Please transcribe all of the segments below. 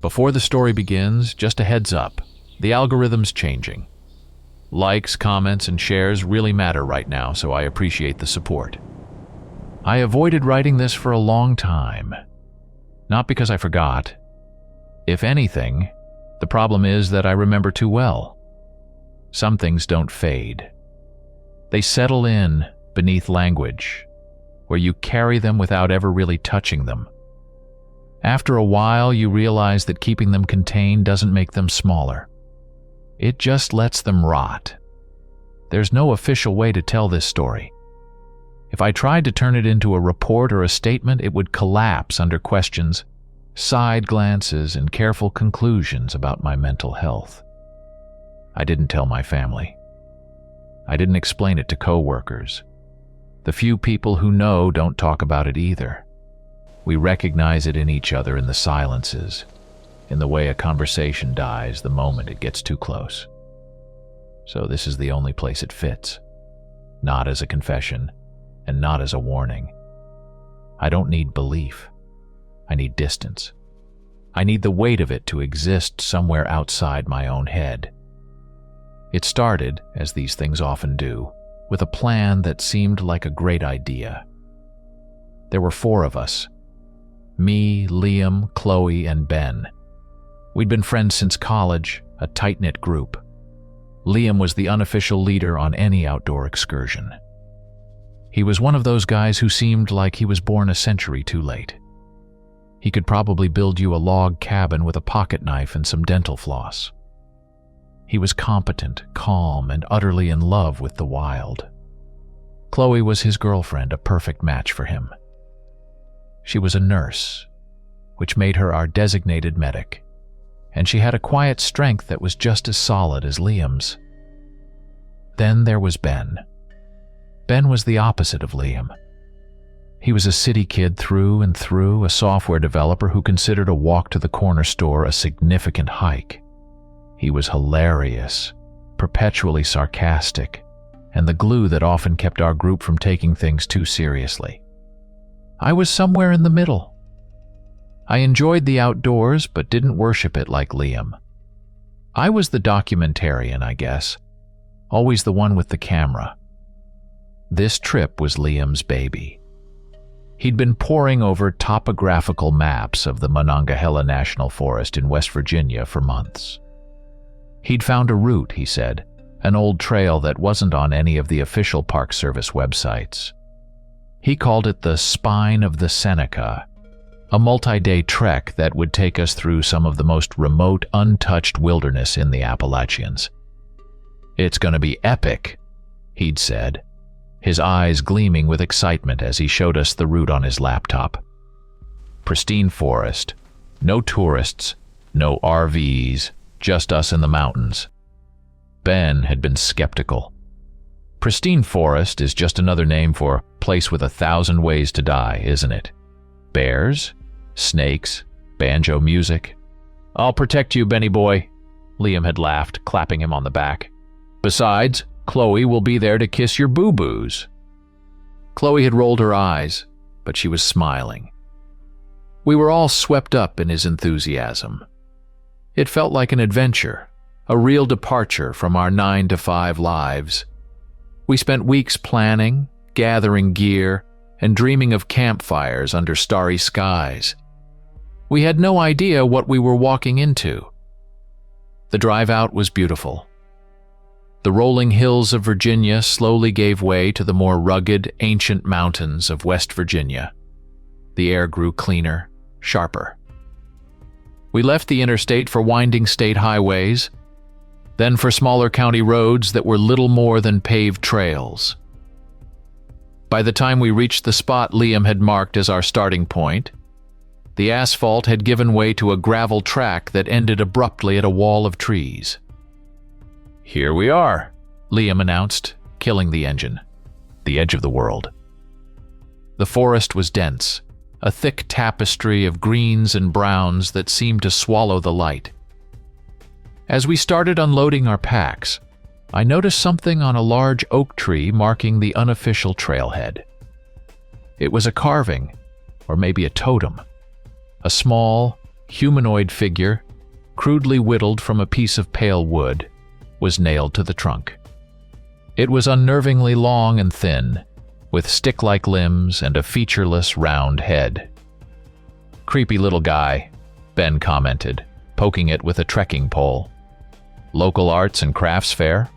Before the story begins, just a heads up, the algorithm's changing. Likes, comments, and shares really matter right now, so I appreciate the support. I avoided writing this for a long time. Not because I forgot. If anything, the problem is that I remember too well. Some things don't fade. They settle in beneath language, where you carry them without ever really touching them. After a while, you realize that keeping them contained doesn't make them smaller. It just lets them rot. There's no official way to tell this story. If I tried to turn it into a report or a statement, it would collapse under questions, side glances, and careful conclusions about my mental health. I didn't tell my family. I didn't explain it to coworkers. The few people who know don't talk about it either. We recognize it in each other in the silences, in the way a conversation dies the moment it gets too close. So this is the only place it fits. Not as a confession, and not as a warning. I don't need belief. I need distance. I need the weight of it to exist somewhere outside my own head. It started, as these things often do, with a plan that seemed like a great idea. There were 4 of us. Me, Liam, Chloe, and Ben. We'd been friends since college, a tight-knit group. Liam was the unofficial leader on any outdoor excursion. He was one of those guys who seemed like he was born a century too late. He could probably build you a log cabin with a pocket knife and some dental floss. He was competent, calm, and utterly in love with the wild. Chloe was his girlfriend, a perfect match for him. She was a nurse, which made her our designated medic, and she had a quiet strength that was just as solid as Liam's. Then there was Ben. Ben was the opposite of Liam. He was a city kid through and through, a software developer who considered a walk to the corner store a significant hike. He was hilarious, perpetually sarcastic, and the glue that often kept our group from taking things too seriously. I was somewhere in the middle. I enjoyed the outdoors, but didn't worship it like Liam. I was the documentarian, I guess, always the one with the camera. This trip was Liam's baby. He'd been poring over topographical maps of the Monongahela National Forest in West Virginia for months. He'd found a route, he said, an old trail that wasn't on any of the official Park Service websites. He called it the Spine of the Seneca, a multi-day trek that would take us through some of the most remote, untouched wilderness in the Appalachians. "It's going to be epic," he'd said, his eyes gleaming with excitement as he showed us the route on his laptop. Pristine forest, no tourists, no RVs, just us in the mountains. Ben had been skeptical. Pristine forest is just another name for place with 1,000 ways to die, isn't it? Bears? Snakes? Banjo music? "I'll protect you, Benny boy," Liam had laughed, clapping him on the back. "Besides, Chloe will be there to kiss your boo-boos." Chloe had rolled her eyes, but she was smiling. We were all swept up in his enthusiasm. It felt like an adventure, a real departure from our 9-to-5 lives. We spent weeks planning, gathering gear, and dreaming of campfires under starry skies. We had no idea what we were walking into. The drive out was beautiful. The rolling hills of Virginia slowly gave way to the more rugged, ancient mountains of West Virginia. The air grew cleaner, sharper. We left the interstate for winding state highways, then for smaller county roads that were little more than paved trails. By the time we reached the spot Liam had marked as our starting point, the asphalt had given way to a gravel track that ended abruptly at a wall of trees. "Here we are," Liam announced, killing the engine. The edge of the world. The forest was dense, a thick tapestry of greens and browns that seemed to swallow the light. As we started unloading our packs, I noticed something on a large oak tree marking the unofficial trailhead. It was a carving, or maybe a totem. A small, humanoid figure, crudely whittled from a piece of pale wood, was nailed to the trunk. It was unnervingly long and thin, with stick-like limbs and a featureless round head. "Creepy little guy," Ben commented, poking it with a trekking pole. "Local arts and crafts fair?"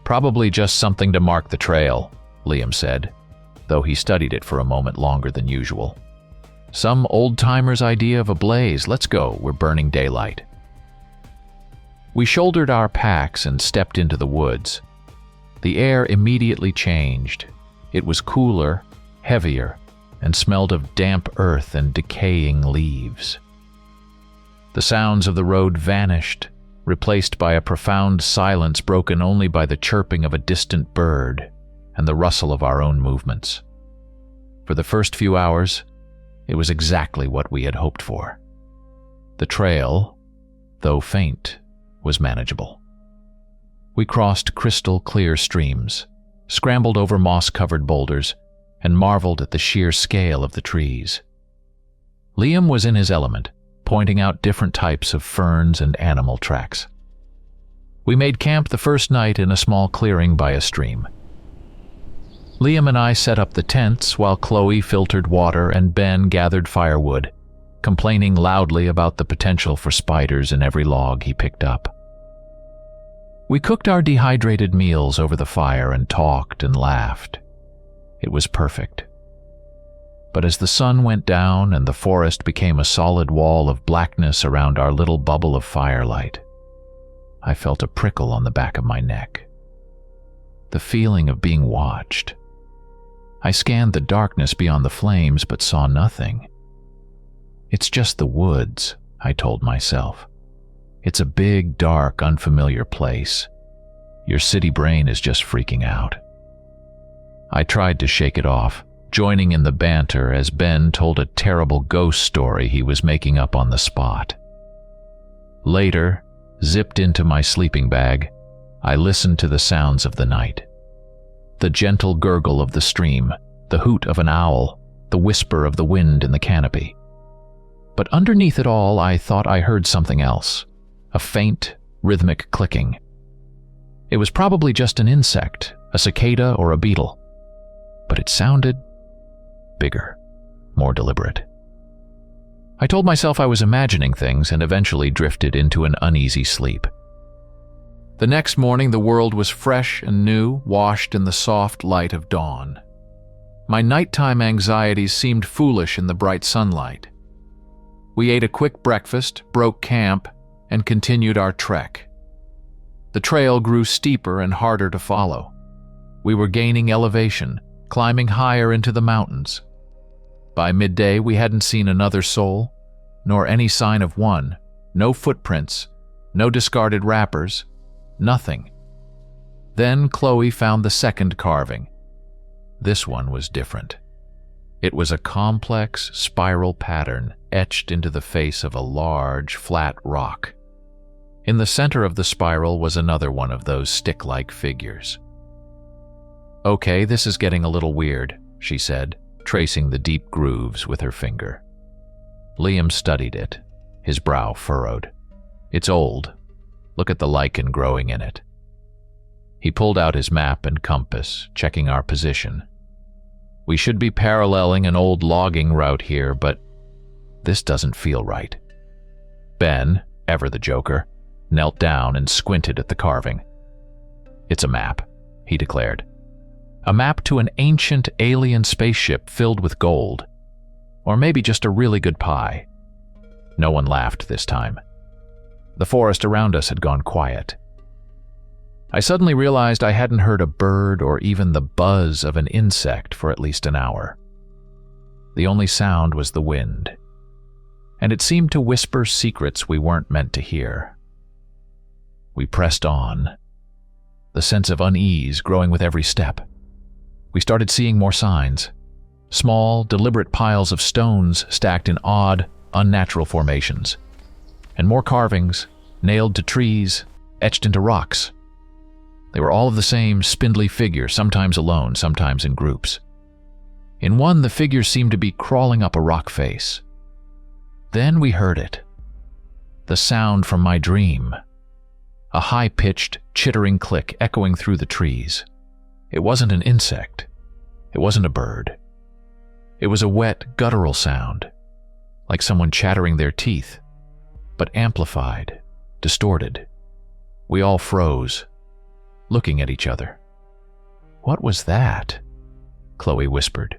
"Probably just something to mark the trail," Liam said, though he studied it for a moment longer than usual. "Some old-timer's idea of a blaze. Let's go, we're burning daylight." We shouldered our packs and stepped into the woods. The air immediately changed. It was cooler, heavier, and smelled of damp earth and decaying leaves. The sounds of the road vanished, replaced by a profound silence broken only by the chirping of a distant bird and the rustle of our own movements. For the first few hours, it was exactly what we had hoped for. The trail, though faint, was manageable. We crossed crystal-clear streams, scrambled over moss-covered boulders, and marveled at the sheer scale of the trees. Liam was in his element, pointing out different types of ferns and animal tracks. We made camp the first night in a small clearing by a stream. Liam and I set up the tents while Chloe filtered water and Ben gathered firewood, complaining loudly about the potential for spiders in every log he picked up. We cooked our dehydrated meals over the fire and talked and laughed. It was perfect. But as the sun went down and the forest became a solid wall of blackness around our little bubble of firelight, I felt a prickle on the back of my neck. The feeling of being watched. I scanned the darkness beyond the flames but saw nothing. "It's just the woods," I told myself. "It's a big, dark, unfamiliar place. Your city brain is just freaking out." I tried to shake it off, joining in the banter as Ben told a terrible ghost story he was making up on the spot. Later, zipped into my sleeping bag, I listened to the sounds of the night. The gentle gurgle of the stream, the hoot of an owl, the whisper of the wind in the canopy. But underneath it all, I thought I heard something else, a faint, rhythmic clicking. It was probably just an insect, a cicada or a beetle, but it sounded bigger, more deliberate. I told myself I was imagining things and eventually drifted into an uneasy sleep. The next morning, the world was fresh and new, washed in the soft light of dawn. My nighttime anxieties seemed foolish in the bright sunlight. We ate a quick breakfast, broke camp, and continued our trek. The trail grew steeper and harder to follow. We were gaining elevation, climbing higher into the mountains. By midday, we hadn't seen another soul, nor any sign of one, no footprints, no discarded wrappers, nothing. Then Chloe found the second carving. This one was different. It was a complex spiral pattern etched into the face of a large, flat rock. In the center of the spiral was another one of those stick-like figures. "Okay, this is getting a little weird," she said, tracing the deep grooves with her finger. Liam studied it, his brow furrowed. "It's old. Look at the lichen growing in it." He pulled out his map and compass, checking our position. "We should be paralleling an old logging route here, but this doesn't feel right." Ben, ever the joker, knelt down and squinted at the carving. "It's a map," he declared. "A map to an ancient alien spaceship filled with gold. Or maybe just a really good pie." No one laughed this time. The forest around us had gone quiet. I suddenly realized I hadn't heard a bird or even the buzz of an insect for at least an hour. The only sound was the wind, and it seemed to whisper secrets we weren't meant to hear. We pressed on, the sense of unease growing with every step. We started seeing more signs. Small, deliberate piles of stones stacked in odd, unnatural formations. And more carvings, nailed to trees, etched into rocks. They were all of the same spindly figure, sometimes alone, sometimes in groups. In one, the figure seemed to be crawling up a rock face. Then we heard it. The sound from my dream. A high-pitched, chittering click echoing through the trees. It wasn't an insect. It wasn't a bird. It was a wet, guttural sound, like someone chattering their teeth, but amplified, distorted. We all froze, looking at each other. "What was that?" Chloe whispered,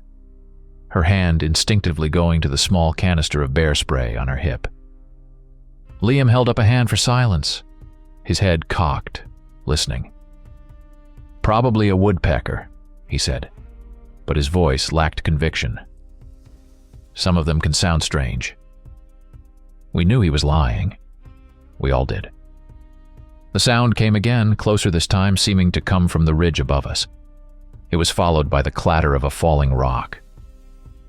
her hand instinctively going to the small canister of bear spray on her hip. Liam held up a hand for silence, his head cocked, listening. "Probably a woodpecker," he said, but his voice lacked conviction. "Some of them can sound strange." We knew he was lying. We all did. The sound came again, closer this time, seeming to come from the ridge above us. It was followed by the clatter of a falling rock.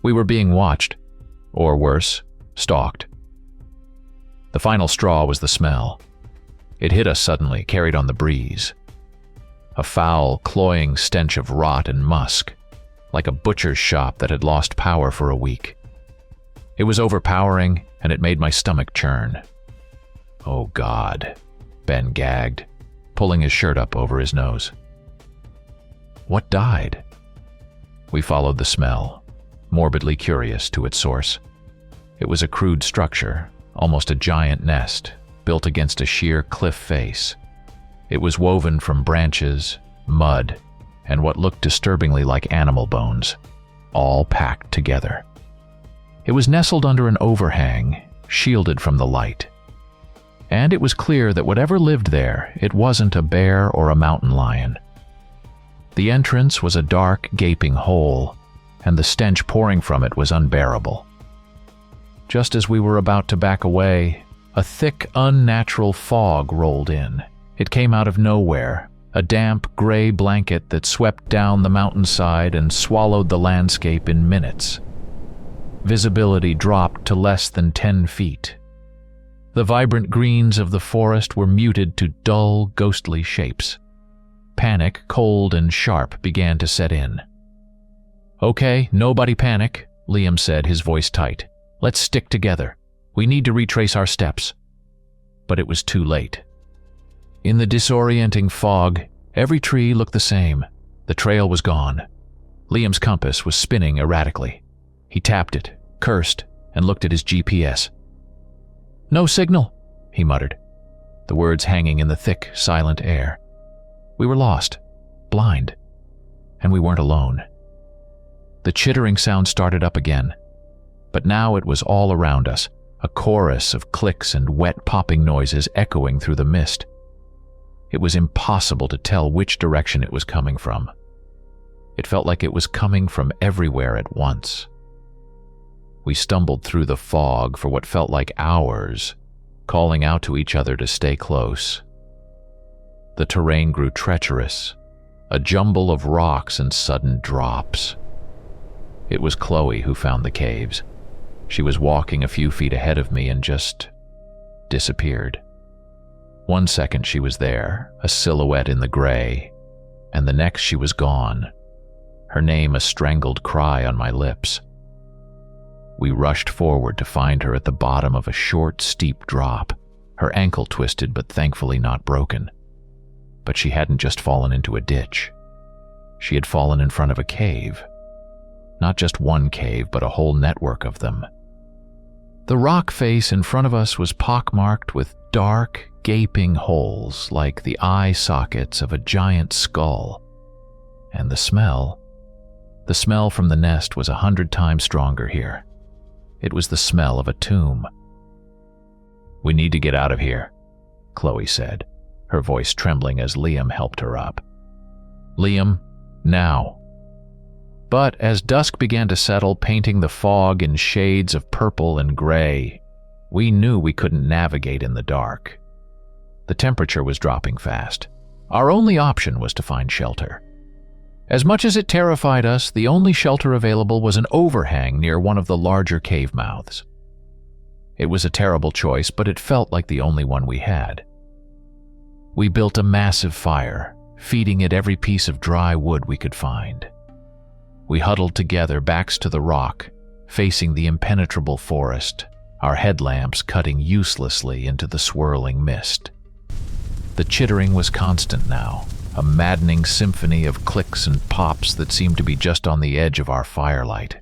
We were being watched, or worse, stalked. The final straw was the smell. It hit us suddenly, carried on the breeze. A foul, cloying stench of rot and musk, like a butcher's shop that had lost power for a week. It was overpowering, and it made my stomach churn. "Oh God," Ben gagged, pulling his shirt up over his nose. What died? We followed the smell, morbidly curious to its source. It was a crude structure, almost a giant nest, built against a sheer cliff face. It was woven from branches, mud, and what looked disturbingly like animal bones, all packed together. It was nestled under an overhang, shielded from the light. And it was clear that whatever lived there, it wasn't a bear or a mountain lion. The entrance was a dark, gaping hole, and the stench pouring from it was unbearable. Just as we were about to back away, a thick, unnatural fog rolled in. It came out of nowhere, a damp, gray blanket that swept down the mountainside and swallowed the landscape in minutes. Visibility dropped to less than 10 feet. The vibrant greens of the forest were muted to dull, ghostly shapes. Panic, cold and sharp, began to set in. "Okay, nobody panic," Liam said, his voice tight. "Let's stick together. We need to retrace our steps." But it was too late. In the disorienting fog, every tree looked the same. The trail was gone. Liam's compass was spinning erratically. He tapped it, cursed, and looked at his GPS. "No signal," he muttered, the words hanging in the thick, silent air. We were lost, blind, and we weren't alone. The chittering sound started up again, but now it was all around us, a chorus of clicks and wet popping noises echoing through the mist. It was impossible to tell which direction it was coming from. It felt like it was coming from everywhere at once. We stumbled through the fog for what felt like hours, calling out to each other to stay close. The terrain grew treacherous, a jumble of rocks and sudden drops. It was Chloe who found the caves. She was walking a few feet ahead of me and just disappeared. 1 second she was there, a silhouette in the gray, and the next she was gone, her name a strangled cry on my lips. We rushed forward to find her at the bottom of a short, steep drop, her ankle twisted but thankfully not broken. But she hadn't just fallen into a ditch. She had fallen in front of a cave. Not just one cave, but a whole network of them. The rock face in front of us was pockmarked with dark, gaping holes like the eye sockets of a giant skull. And the smell from the nest was 100 times stronger here. It was the smell of a tomb. "We need to get out of here," Chloe said, her voice trembling as Liam helped her up. "Liam, now." But as dusk began to settle, painting the fog in shades of purple and gray, we knew we couldn't navigate in the dark. The temperature was dropping fast. Our only option was to find shelter. As much as it terrified us, the only shelter available was an overhang near one of the larger cave mouths. It was a terrible choice, but it felt like the only one we had. We built a massive fire, feeding it every piece of dry wood we could find. We huddled together, backs to the rock, facing the impenetrable forest, our headlamps cutting uselessly into the swirling mist. The chittering was constant now, a maddening symphony of clicks and pops that seemed to be just on the edge of our firelight.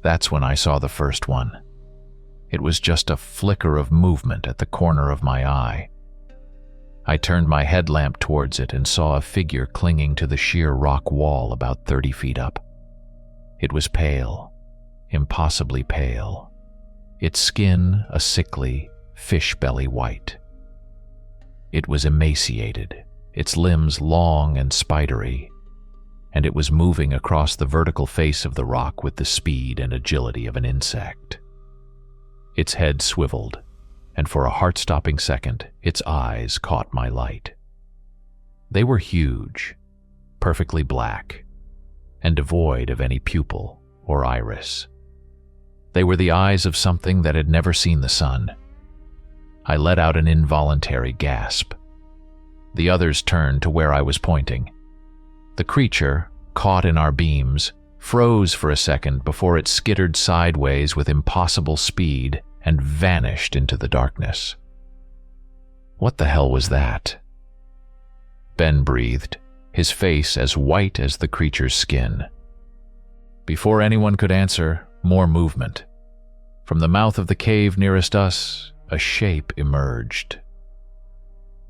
That's when I saw the first one. It was just a flicker of movement at the corner of my eye. I turned my headlamp towards it and saw a figure clinging to the sheer rock wall about 30 feet up. It was pale, impossibly pale, its skin a sickly, fish-belly white. It was emaciated, its limbs long and spidery, and it was moving across the vertical face of the rock with the speed and agility of an insect. Its head swiveled, and for a heart-stopping second, its eyes caught my light. They were huge, perfectly black, and devoid of any pupil or iris. They were the eyes of something that had never seen the sun. I let out an involuntary gasp. The others turned to where I was pointing. The creature, caught in our beams, froze for a second before it skittered sideways with impossible speed and vanished into the darkness. What the hell was that? Ben breathed, his face as white as the creature's skin. Before anyone could answer, more movement. From the mouth of the cave nearest us, a shape emerged.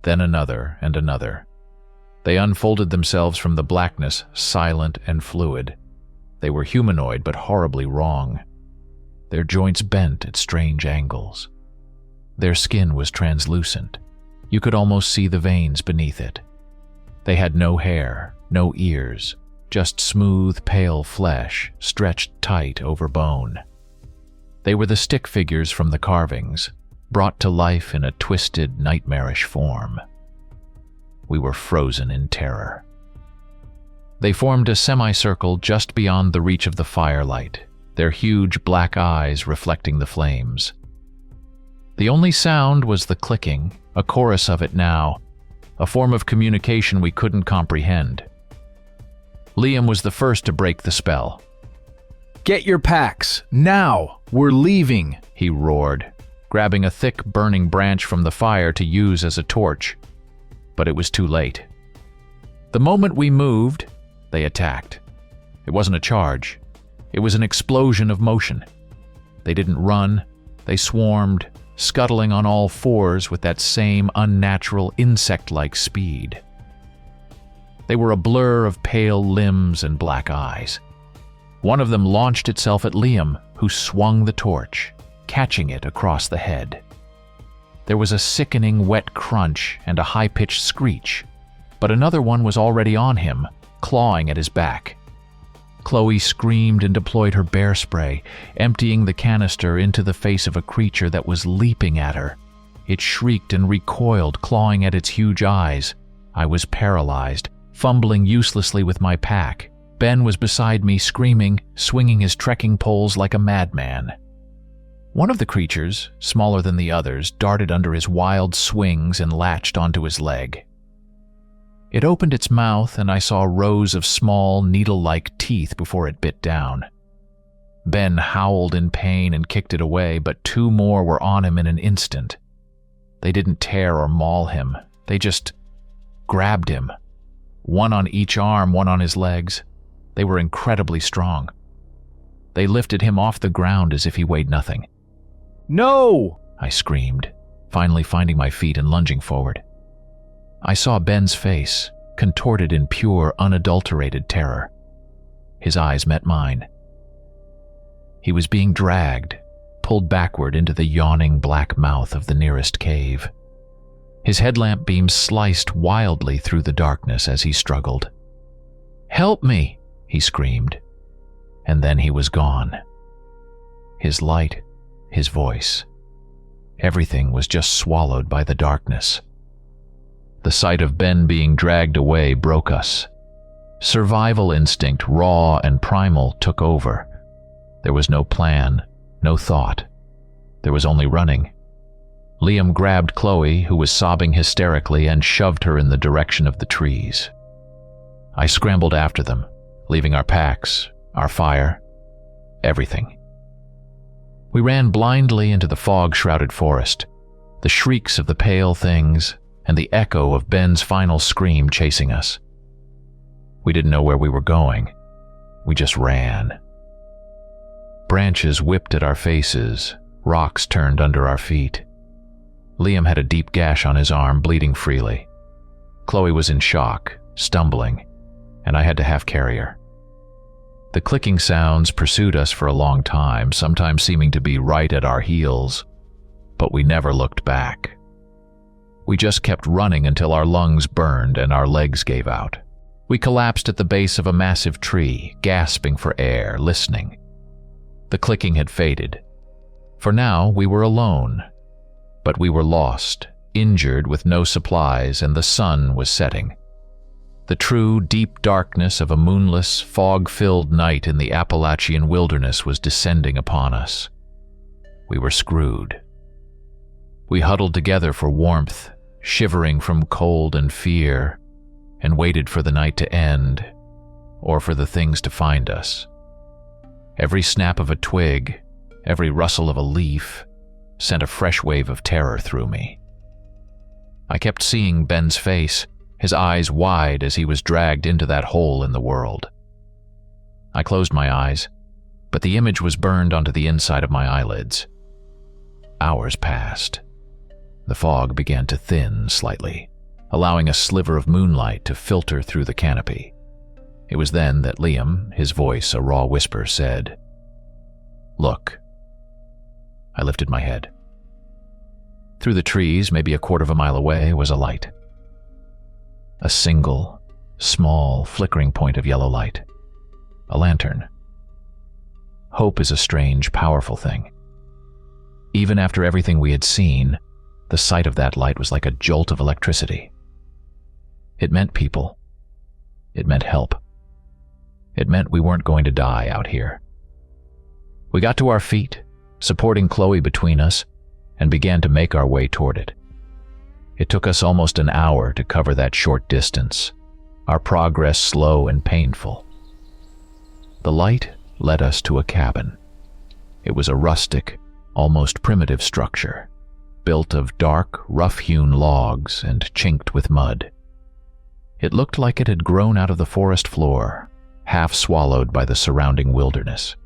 Then another and another. They unfolded themselves from the blackness, silent and fluid. They were humanoid but horribly wrong. Their joints bent at strange angles. Their skin was translucent. You could almost see the veins beneath it. They had no hair, no ears, just smooth, pale flesh stretched tight over bone. They were the stick figures from the carvings, brought to life in a twisted, nightmarish form. We were frozen in terror. They formed a semicircle just beyond the reach of the firelight, their huge black eyes reflecting the flames. The only sound was the clicking, a chorus of it now, a form of communication we couldn't comprehend. Liam was the first to break the spell. "Get your packs, now! We're leaving!" he roared, grabbing a thick, burning branch from the fire to use as a torch. But it was too late. The moment we moved, they attacked. It wasn't a charge. It was an explosion of motion. They didn't run. They swarmed, scuttling on all fours with that same unnatural insect-like speed. They were a blur of pale limbs and black eyes. One of them launched itself at Liam, who swung the torch, catching it across the head. There was a sickening wet crunch and a high-pitched screech, but another one was already on him, clawing at his back. Chloe screamed and deployed her bear spray, emptying the canister into the face of a creature that was leaping at her. It shrieked and recoiled, clawing at its huge eyes. I was paralyzed, fumbling uselessly with my pack. Ben was beside me, screaming, swinging his trekking poles like a madman. One of the creatures, smaller than the others, darted under his wild swings and latched onto his leg. It opened its mouth, and I saw rows of small, needle-like teeth before it bit down. Ben howled in pain and kicked it away, but two more were on him in an instant. They didn't tear or maul him. They just grabbed him. One on each arm, one on his legs. They were incredibly strong. They lifted him off the ground as if he weighed nothing. "No!" I screamed, finally finding my feet and lunging forward. I saw Ben's face, contorted in pure, unadulterated terror. His eyes met mine. He was being dragged, pulled backward into the yawning black mouth of the nearest cave. His headlamp beams sliced wildly through the darkness as he struggled. "Help me!" he screamed. And then he was gone. His light, his voice. Everything was just swallowed by the darkness. The sight of Ben being dragged away broke us. Survival instinct, raw and primal, took over. There was no plan, no thought. There was only running. Liam grabbed Chloe, who was sobbing hysterically, and shoved her in the direction of the trees. I scrambled after them, leaving our packs, our fire, everything. We ran blindly into the fog-shrouded forest, the shrieks of the pale things, and the echo of Ben's final scream chasing us. We didn't know where we were going. We just ran. Branches whipped at our faces, rocks turned under our feet. Liam had a deep gash on his arm, bleeding freely. Chloe was in shock, stumbling, and I had to half-carry her. The clicking sounds pursued us for a long time, sometimes seeming to be right at our heels, but we never looked back. We just kept running until our lungs burned and our legs gave out. We collapsed at the base of a massive tree, gasping for air, listening. The clicking had faded. For now, we were alone. But we were lost, injured with no supplies, and the sun was setting. The true, deep darkness of a moonless, fog-filled night in the Appalachian wilderness was descending upon us. We were screwed. We huddled together for warmth, shivering from cold and fear, and waited for the night to end, or for the things to find us. Every snap of a twig, every rustle of a leaf, sent a fresh wave of terror through me. I kept seeing Ben's face, his eyes wide as he was dragged into that hole in the world. I closed my eyes, but the image was burned onto the inside of my eyelids. Hours passed. The fog began to thin slightly, allowing a sliver of moonlight to filter through the canopy. It was then that Liam, his voice a raw whisper, said, "Look." I lifted my head. Through the trees, maybe a quarter of a mile away, was a light. A single, small, flickering point of yellow light. A lantern. Hope is a strange, powerful thing. Even after everything we had seen, the sight of that light was like a jolt of electricity. It meant people. It meant help. It meant we weren't going to die out here. We got to our feet, supporting Chloe between us, and began to make our way toward it. It took us almost an hour to cover that short distance, our progress slow and painful. The light led us to a cabin. It was a rustic, almost primitive structure, built of dark, rough-hewn logs and chinked with mud. It looked like it had grown out of the forest floor, half swallowed by the surrounding wilderness.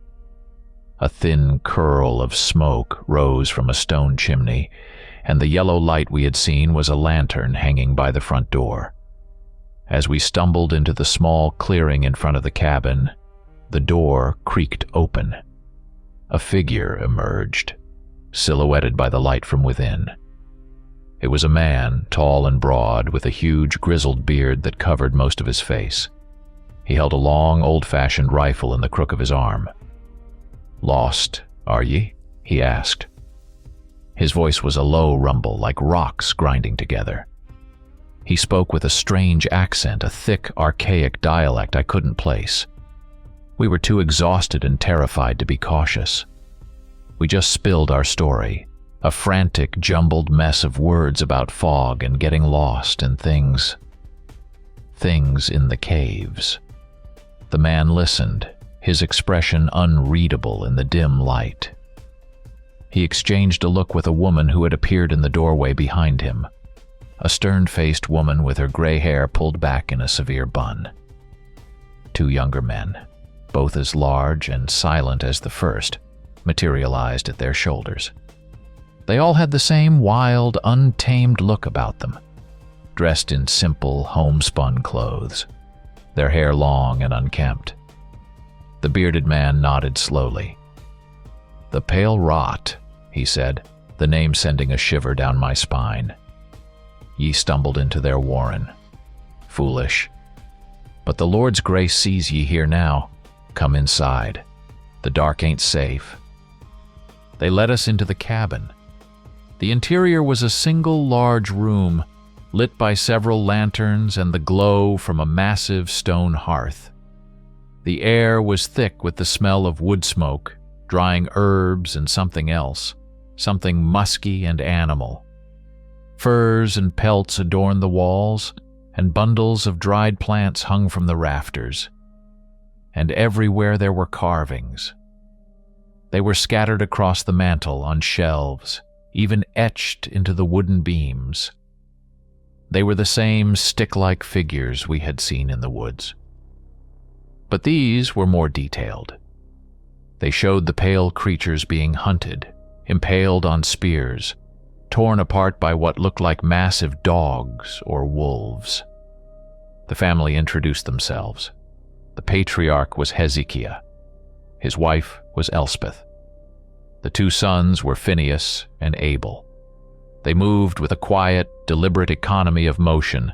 A thin curl of smoke rose from a stone chimney, and the yellow light we had seen was a lantern hanging by the front door. As we stumbled into the small clearing in front of the cabin, the door creaked open. A figure emerged, silhouetted by the light from within. It was a man, tall and broad, with a huge grizzled beard that covered most of his face. He held a long, old-fashioned rifle in the crook of his arm. "Lost, are ye?" he asked. His voice was a low rumble, like rocks grinding together. He spoke with a strange accent, a thick, archaic dialect I couldn't place. We were too exhausted and terrified to be cautious. We just spilled our story, a frantic, jumbled mess of words about fog and getting lost and things in the caves. The man listened, his expression unreadable in the dim light. He exchanged a look with a woman who had appeared in the doorway behind him, a stern-faced woman with her gray hair pulled back in a severe bun. Two younger men, both as large and silent as the first, materialized at their shoulders. They all had the same wild, untamed look about them, dressed in simple, homespun clothes, their hair long and unkempt. The bearded man nodded slowly. "The Pale Rot," he said, the name sending a shiver down my spine. "Ye stumbled into their warren. Foolish. But the Lord's grace sees ye here now. Come inside. The dark ain't safe." They led us into the cabin. The interior was a single large room, lit by several lanterns and the glow from a massive stone hearth. The air was thick with the smell of wood smoke, drying herbs and something else, something musky and animal. Furs and pelts adorned the walls, and bundles of dried plants hung from the rafters. And everywhere there were carvings. They were scattered across the mantel on shelves, even etched into the wooden beams. They were the same stick-like figures we had seen in the woods. But these were more detailed. They showed the pale creatures being hunted, impaled on spears, torn apart by what looked like massive dogs or wolves. The family introduced themselves. The patriarch was Hezekiah. His wife was Elspeth. The two sons were Phineas and Abel. They moved with a quiet, deliberate economy of motion,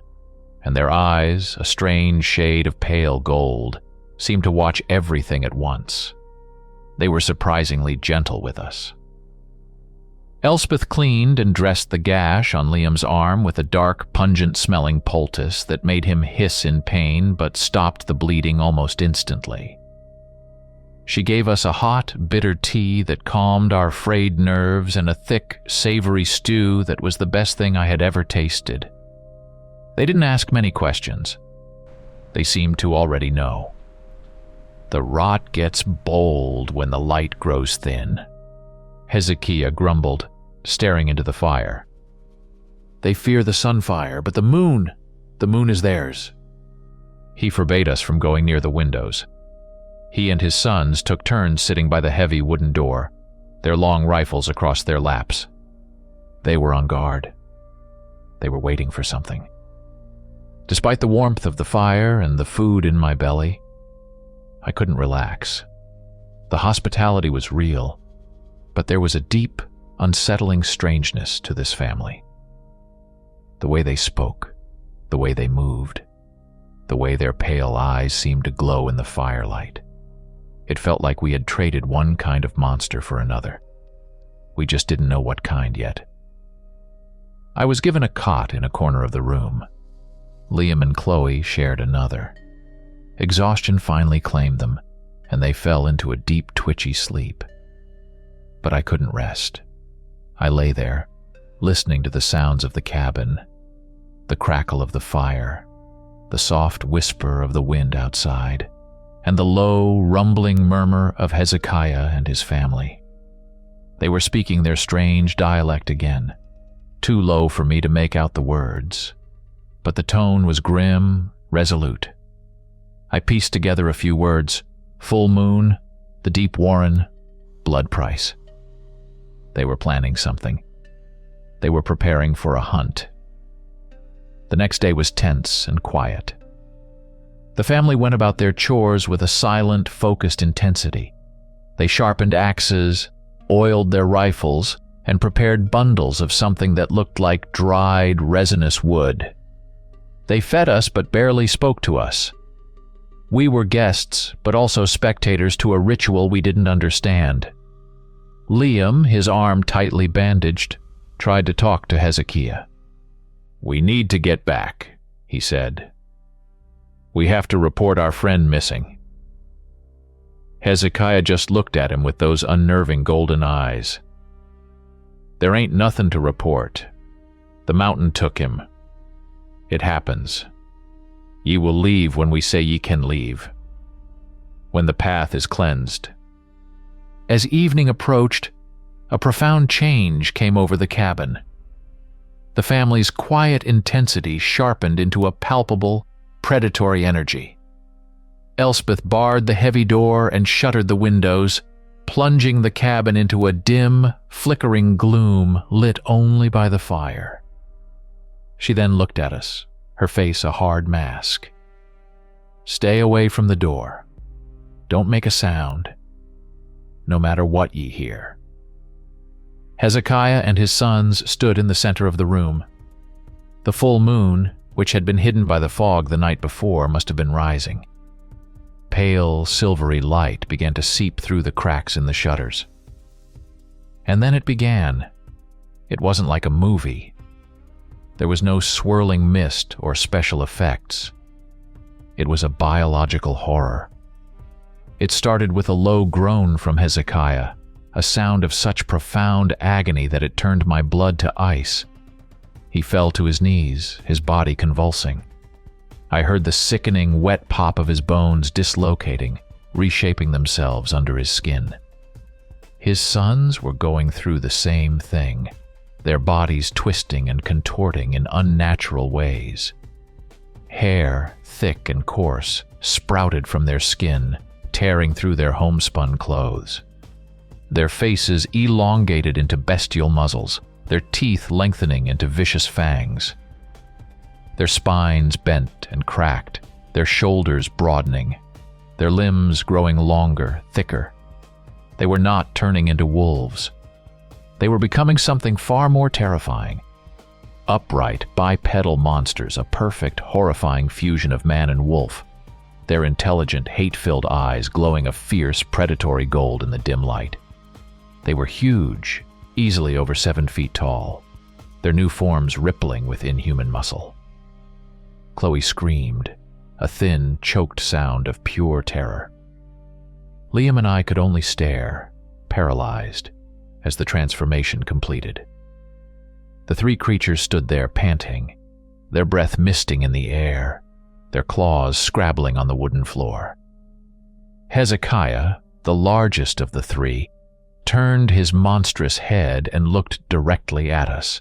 and their eyes, a strange shade of pale gold, seemed to watch everything at once. They were surprisingly gentle with us. Elspeth cleaned and dressed the gash on Liam's arm with a dark, pungent-smelling poultice that made him hiss in pain but stopped the bleeding almost instantly. She gave us a hot, bitter tea that calmed our frayed nerves and a thick, savory stew that was the best thing I had ever tasted. They didn't ask many questions. They seemed to already know. The rot gets bold when the light grows thin, Hezekiah grumbled, staring into the fire. They fear the sunfire, but the moon is theirs. He forbade us from going near the windows. He and his sons took turns sitting by the heavy wooden door, their long rifles across their laps. They were on guard. They were waiting for something. Despite the warmth of the fire and the food in my belly, I couldn't relax. The hospitality was real, but there was a deep, unsettling strangeness to this family. The way they spoke, the way they moved, the way their pale eyes seemed to glow in the firelight. It felt like we had traded one kind of monster for another. We just didn't know what kind yet. I was given a cot in a corner of the room. Liam and Chloe shared another. Exhaustion finally claimed them, and they fell into a deep, twitchy sleep. But I couldn't rest. I lay there, listening to the sounds of the cabin, the crackle of the fire, the soft whisper of the wind outside, and the low, rumbling murmur of Hezekiah and his family. They were speaking their strange dialect again, too low for me to make out the words, but the tone was grim, resolute. I pieced together a few words: full moon, the deep warren, blood price. They were planning something. They were preparing for a hunt. The next day was tense and quiet. The family went about their chores with a silent, focused intensity. They sharpened axes, oiled their rifles, and prepared bundles of something that looked like dried, resinous wood. They fed us but barely spoke to us. We were guests, but also spectators to a ritual we didn't understand. Liam, his arm tightly bandaged, tried to talk to Hezekiah. "We need to get back," he said. "We have to report our friend missing." Hezekiah just looked at him with those unnerving golden eyes. "There ain't nothing to report. The mountain took him. It happens. Ye will leave when we say ye can leave. When the path is cleansed." As evening approached, a profound change came over the cabin. The family's quiet intensity sharpened into a palpable, predatory energy. Elspeth barred the heavy door and shuttered the windows, plunging the cabin into a dim, flickering gloom lit only by the fire. She then looked at us, her face a hard mask. "Stay away from the door. Don't make a sound, no matter what ye hear." Hezekiah and his sons stood in the center of the room. The full moon, which had been hidden by the fog the night before, must have been rising. Pale, silvery light began to seep through the cracks in the shutters. And then it began. It wasn't like a movie. There was no swirling mist or special effects. It was a biological horror. It started with a low groan from Hezekiah, a sound of such profound agony that it turned my blood to ice. He fell to his knees, his body convulsing. I heard the sickening, wet pop of his bones dislocating, reshaping themselves under his skin. His sons were going through the same thing, their bodies twisting and contorting in unnatural ways. Hair, thick and coarse, sprouted from their skin, tearing through their homespun clothes. Their faces elongated into bestial muzzles, their teeth lengthening into vicious fangs. Their spines bent and cracked, their shoulders broadening, their limbs growing longer, thicker. They were not turning into wolves. They were becoming something far more terrifying. Upright, bipedal monsters, a perfect, horrifying fusion of man and wolf, their intelligent, hate-filled eyes glowing a fierce, predatory gold in the dim light. They were huge, easily over 7 feet tall, their new forms rippling with inhuman muscle. Chloe screamed, a thin, choked sound of pure terror. Liam and I could only stare, paralyzed, as the transformation completed. The 3 creatures stood there panting, their breath misting in the air, their claws scrabbling on the wooden floor. Hezekiah, the largest of the 3, turned his monstrous head and looked directly at us.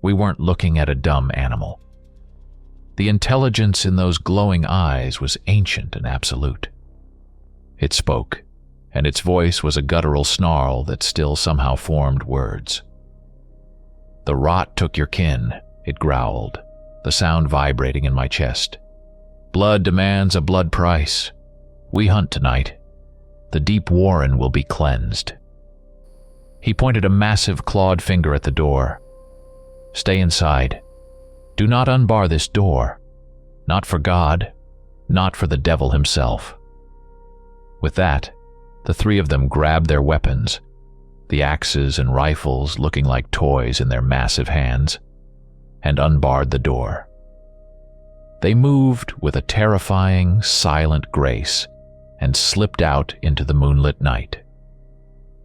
We weren't looking at a dumb animal. The intelligence in those glowing eyes was ancient and absolute. It spoke, and its voice was a guttural snarl that still somehow formed words. "The rot took your kin," it growled, the sound vibrating in my chest. "Blood demands a blood price. We hunt tonight. The deep warren will be cleansed." He pointed a massive clawed finger at the door. "Stay inside. Do not unbar this door. Not for God, not for the devil himself." With that, the 3 of them grabbed their weapons, the axes and rifles looking like toys in their massive hands, and unbarred the door. They moved with a terrifying, silent grace and slipped out into the moonlit night.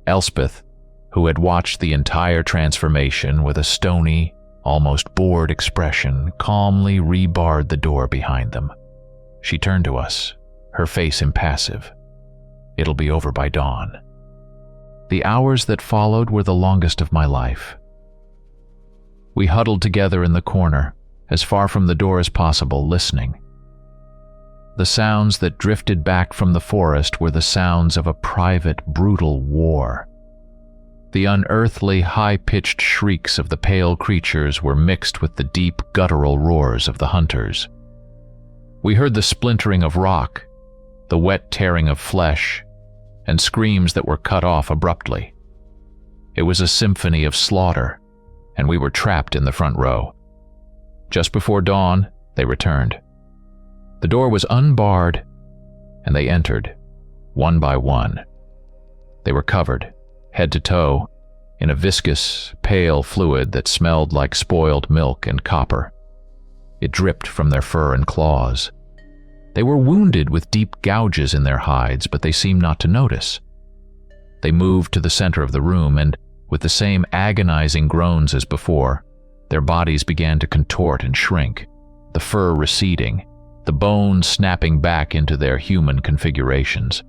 Elspeth, who had watched the entire transformation with a stony, almost bored expression, calmly rebarred the door behind them. She turned to us, her face impassive. "It'll be over by dawn." The hours that followed were the longest of my life. We huddled together in the corner, as far from the door as possible, listening. The sounds that drifted back from the forest were the sounds of a private, brutal war. The unearthly, high-pitched shrieks of the pale creatures were mixed with the deep, guttural roars of the hunters. We heard the splintering of rock, the wet tearing of flesh, and screams that were cut off abruptly. It was a symphony of slaughter, and we were trapped in the front row. Just before dawn, they returned. The door was unbarred, and they entered, one by one. They were covered, head to toe, in a viscous, pale fluid that smelled like spoiled milk and copper. It dripped from their fur and claws. They were wounded with deep gouges in their hides, but they seemed not to notice. They moved to the center of the room, and, with the same agonizing groans as before, their bodies began to contort and shrink, the fur receding, the bones snapping back into their human configurations.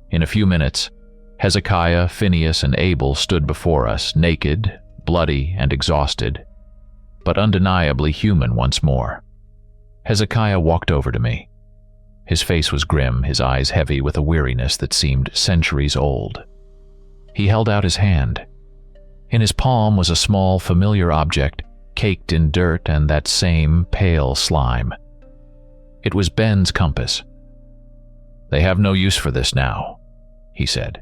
In a few minutes, Hezekiah, Phineas, and Abel stood before us, naked, bloody, and exhausted, but undeniably human once more. Hezekiah walked over to me. His face was grim, his eyes heavy with a weariness that seemed centuries old. He held out his hand. In his palm was a small, familiar object, caked in dirt and that same pale slime. It was Ben's compass. "They have no use for this now," he said,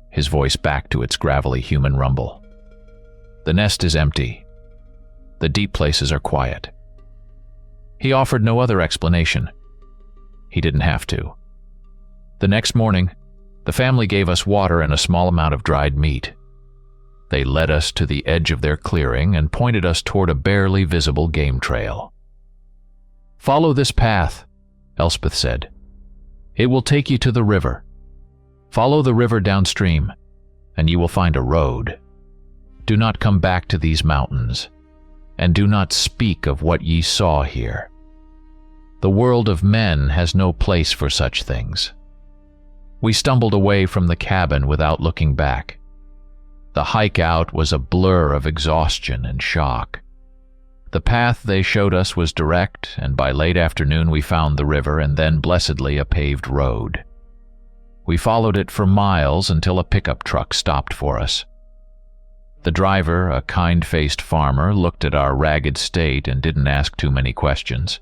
his voice back to its gravelly human rumble. "The nest is empty. The deep places are quiet." He offered no other explanation. He didn't have to. The next morning, the family gave us water and a small amount of dried meat. They led us to the edge of their clearing and pointed us toward a barely visible game trail. "Follow this path," Elspeth said. "It will take you to the river. Follow the river downstream, and you will find a road. Do not come back to these mountains, and do not speak of what ye saw here. The world of men has no place for such things." We stumbled away from the cabin without looking back. The hike out was a blur of exhaustion and shock. The path they showed us was direct, and by late afternoon we found the river and then, blessedly, a paved road. We followed it for miles until a pickup truck stopped for us. The driver, a kind-faced farmer, looked at our ragged state and didn't ask too many questions.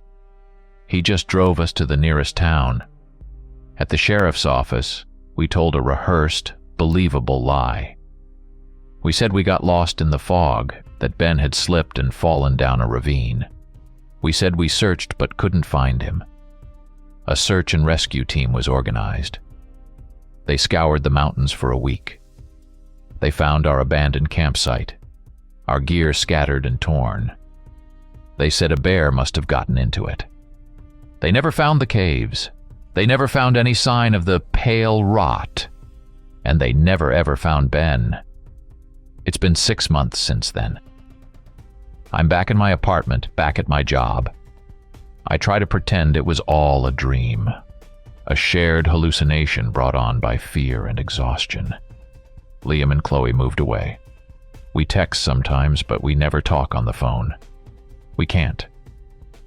He just drove us to the nearest town. At the sheriff's office, we told a rehearsed, believable lie. We said we got lost in the fog, that Ben had slipped and fallen down a ravine. We said we searched but couldn't find him. A search and rescue team was organized. They scoured the mountains for a week. They found our abandoned campsite, our gear scattered and torn. They said a bear must have gotten into it. They never found the caves. They never found any sign of the pale rot. And they never ever found Ben. It's been 6 months since then. I'm back in my apartment, back at my job. I try to pretend it was all a dream, a shared hallucination brought on by fear and exhaustion. Liam and Chloe moved away. We text sometimes, but we never talk on the phone. We can't.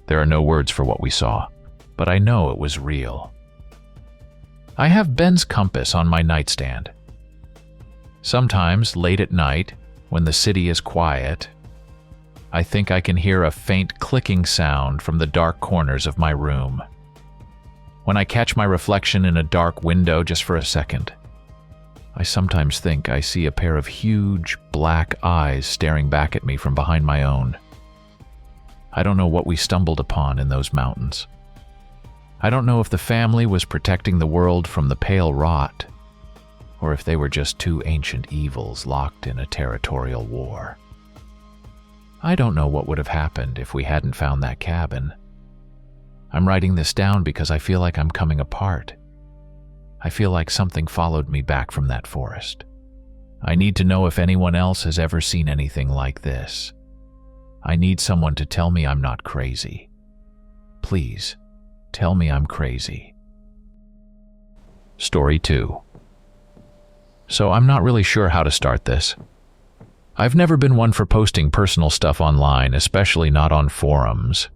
There are no words for what we saw, but I know it was real. I have Ben's compass on my nightstand. Sometimes, late at night, when the city is quiet, I think I can hear a faint clicking sound from the dark corners of my room. When I catch my reflection in a dark window just for a second, I sometimes think I see a pair of huge, black eyes staring back at me from behind my own. I don't know what we stumbled upon in those mountains. I don't know if the family was protecting the world from the pale rot, or if they were just two ancient evils locked in a territorial war. I don't know what would have happened if we hadn't found that cabin. I'm writing this down because I feel like I'm coming apart. I feel like something followed me back from that forest. I need to know if anyone else has ever seen anything like this. I need someone to tell me I'm not crazy. Please, tell me I'm crazy. Story 2. So I'm not really sure how to start this. I've never been one for posting personal stuff online, especially not on forums.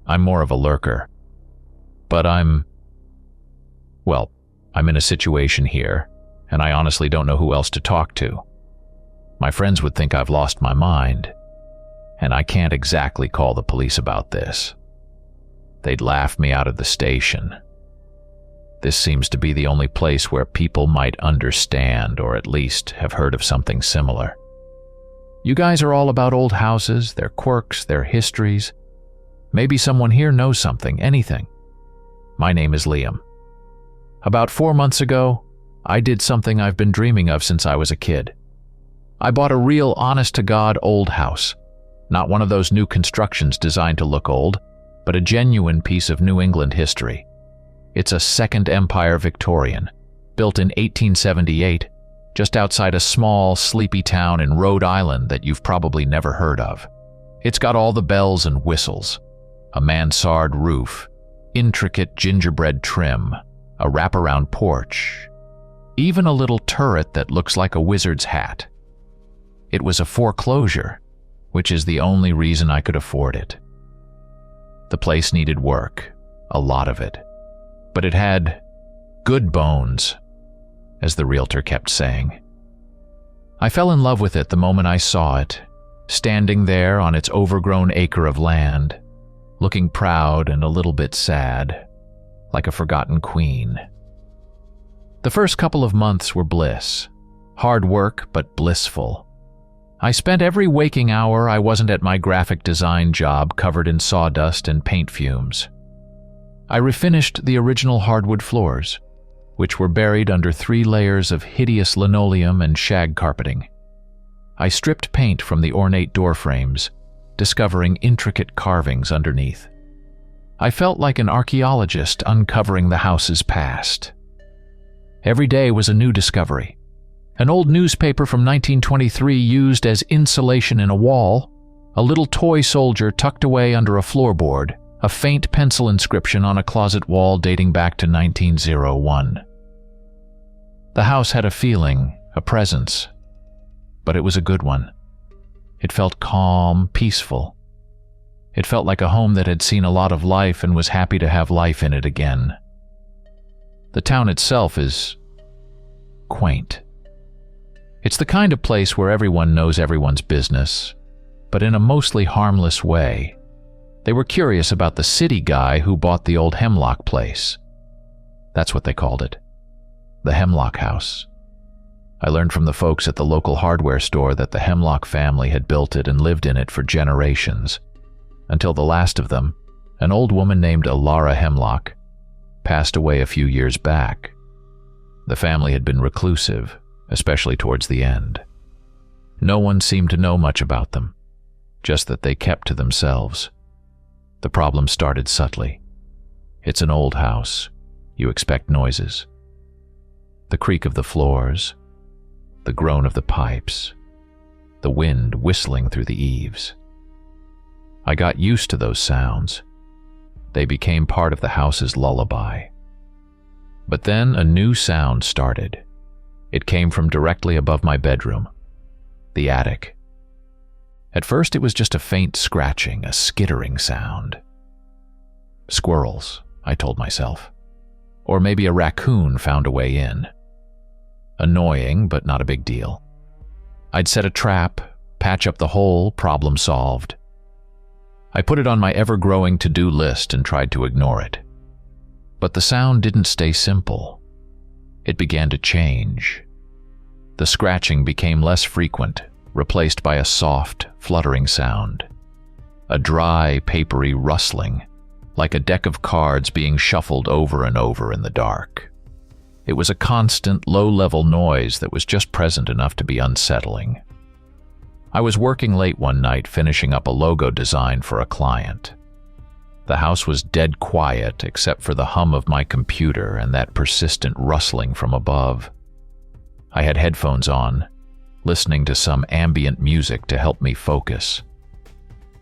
I'm more of a lurker. But I'm in a situation here, and I honestly don't know who else to talk to. My friends would think I've lost my mind, and I can't exactly call the police about this. They'd laugh me out of the station. This seems to be the only place where people might understand, or at least have heard of something similar. You guys are all about old houses, their quirks, their histories. Maybe someone here knows something, anything. My name is Liam. About 4 months ago, I did something I've been dreaming of since I was a kid. I bought a real honest-to-God old house. Not one of those new constructions designed to look old, but a genuine piece of New England history. It's a Second Empire Victorian, built in 1878, just outside a small, sleepy town in Rhode Island that you've probably never heard of. It's got all the bells and whistles, a mansard roof, intricate gingerbread trim, a wraparound porch, even a little turret that looks like a wizard's hat. It was a foreclosure, which is the only reason I could afford it. The place needed work, a lot of it, but it had good bones, as the realtor kept saying. I fell in love with it the moment I saw it, standing there on its overgrown acre of land, looking proud and a little bit sad, like a forgotten queen. The first couple of months were bliss, hard work but blissful. I spent every waking hour I wasn't at my graphic design job covered in sawdust and paint fumes. I refinished the original hardwood floors, which were buried under 3 layers of hideous linoleum and shag carpeting. I stripped paint from the ornate door frames, discovering intricate carvings underneath. I felt like an archaeologist uncovering the house's past. Every day was a new discovery. An old newspaper from 1923 used as insulation in a wall, a little toy soldier tucked away under a floorboard, a faint pencil inscription on a closet wall dating back to 1901. The house had a feeling, a presence, but it was a good one. It felt calm, peaceful. It felt like a home that had seen a lot of life and was happy to have life in it again. The town itself is quaint. It's the kind of place where everyone knows everyone's business, but in a mostly harmless way. They were curious about the city guy who bought the old Hemlock place. That's what they called it. The Hemlock House. I learned from the folks at the local hardware store that the Hemlock family had built it and lived in it for generations, until the last of them, an old woman named Alara Hemlock, passed away a few years back. The family had been reclusive, especially towards the end. No one seemed to know much about them, just that they kept to themselves. The problem started subtly. It's an old house. You expect noises. The creak of the floors, the groan of the pipes, the wind whistling through the eaves. I got used to those sounds. They became part of the house's lullaby. But then a new sound started. It came from directly above my bedroom, the attic. At first it was just a faint scratching, a skittering sound. Squirrels, I told myself. Or maybe a raccoon found a way in. Annoying, but not a big deal. I'd set a trap, patch up the hole, problem solved. I put it on my ever-growing to-do list and tried to ignore it. But the sound didn't stay simple. It began to change. The scratching became less frequent, replaced by a soft, fluttering sound. A dry, papery rustling, like a deck of cards being shuffled over and over in the dark. It was a constant, low-level noise that was just present enough to be unsettling. I was working late one night finishing up a logo design for a client. The house was dead quiet except for the hum of my computer and that persistent rustling from above. I had headphones on, listening to some ambient music to help me focus.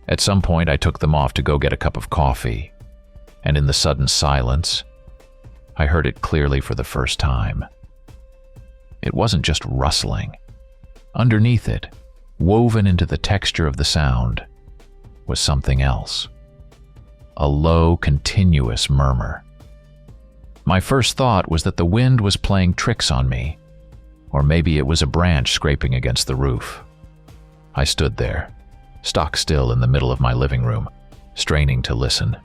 At some point, I took them off to go get a cup of coffee, and in the sudden silence, I heard it clearly for the first time. It wasn't just rustling. Underneath it, woven into the texture of the sound, was something else. A low, continuous murmur. My first thought was that the wind was playing tricks on me, or maybe it was a branch scraping against the roof. I stood there, stock still in the middle of my living room, straining to listen.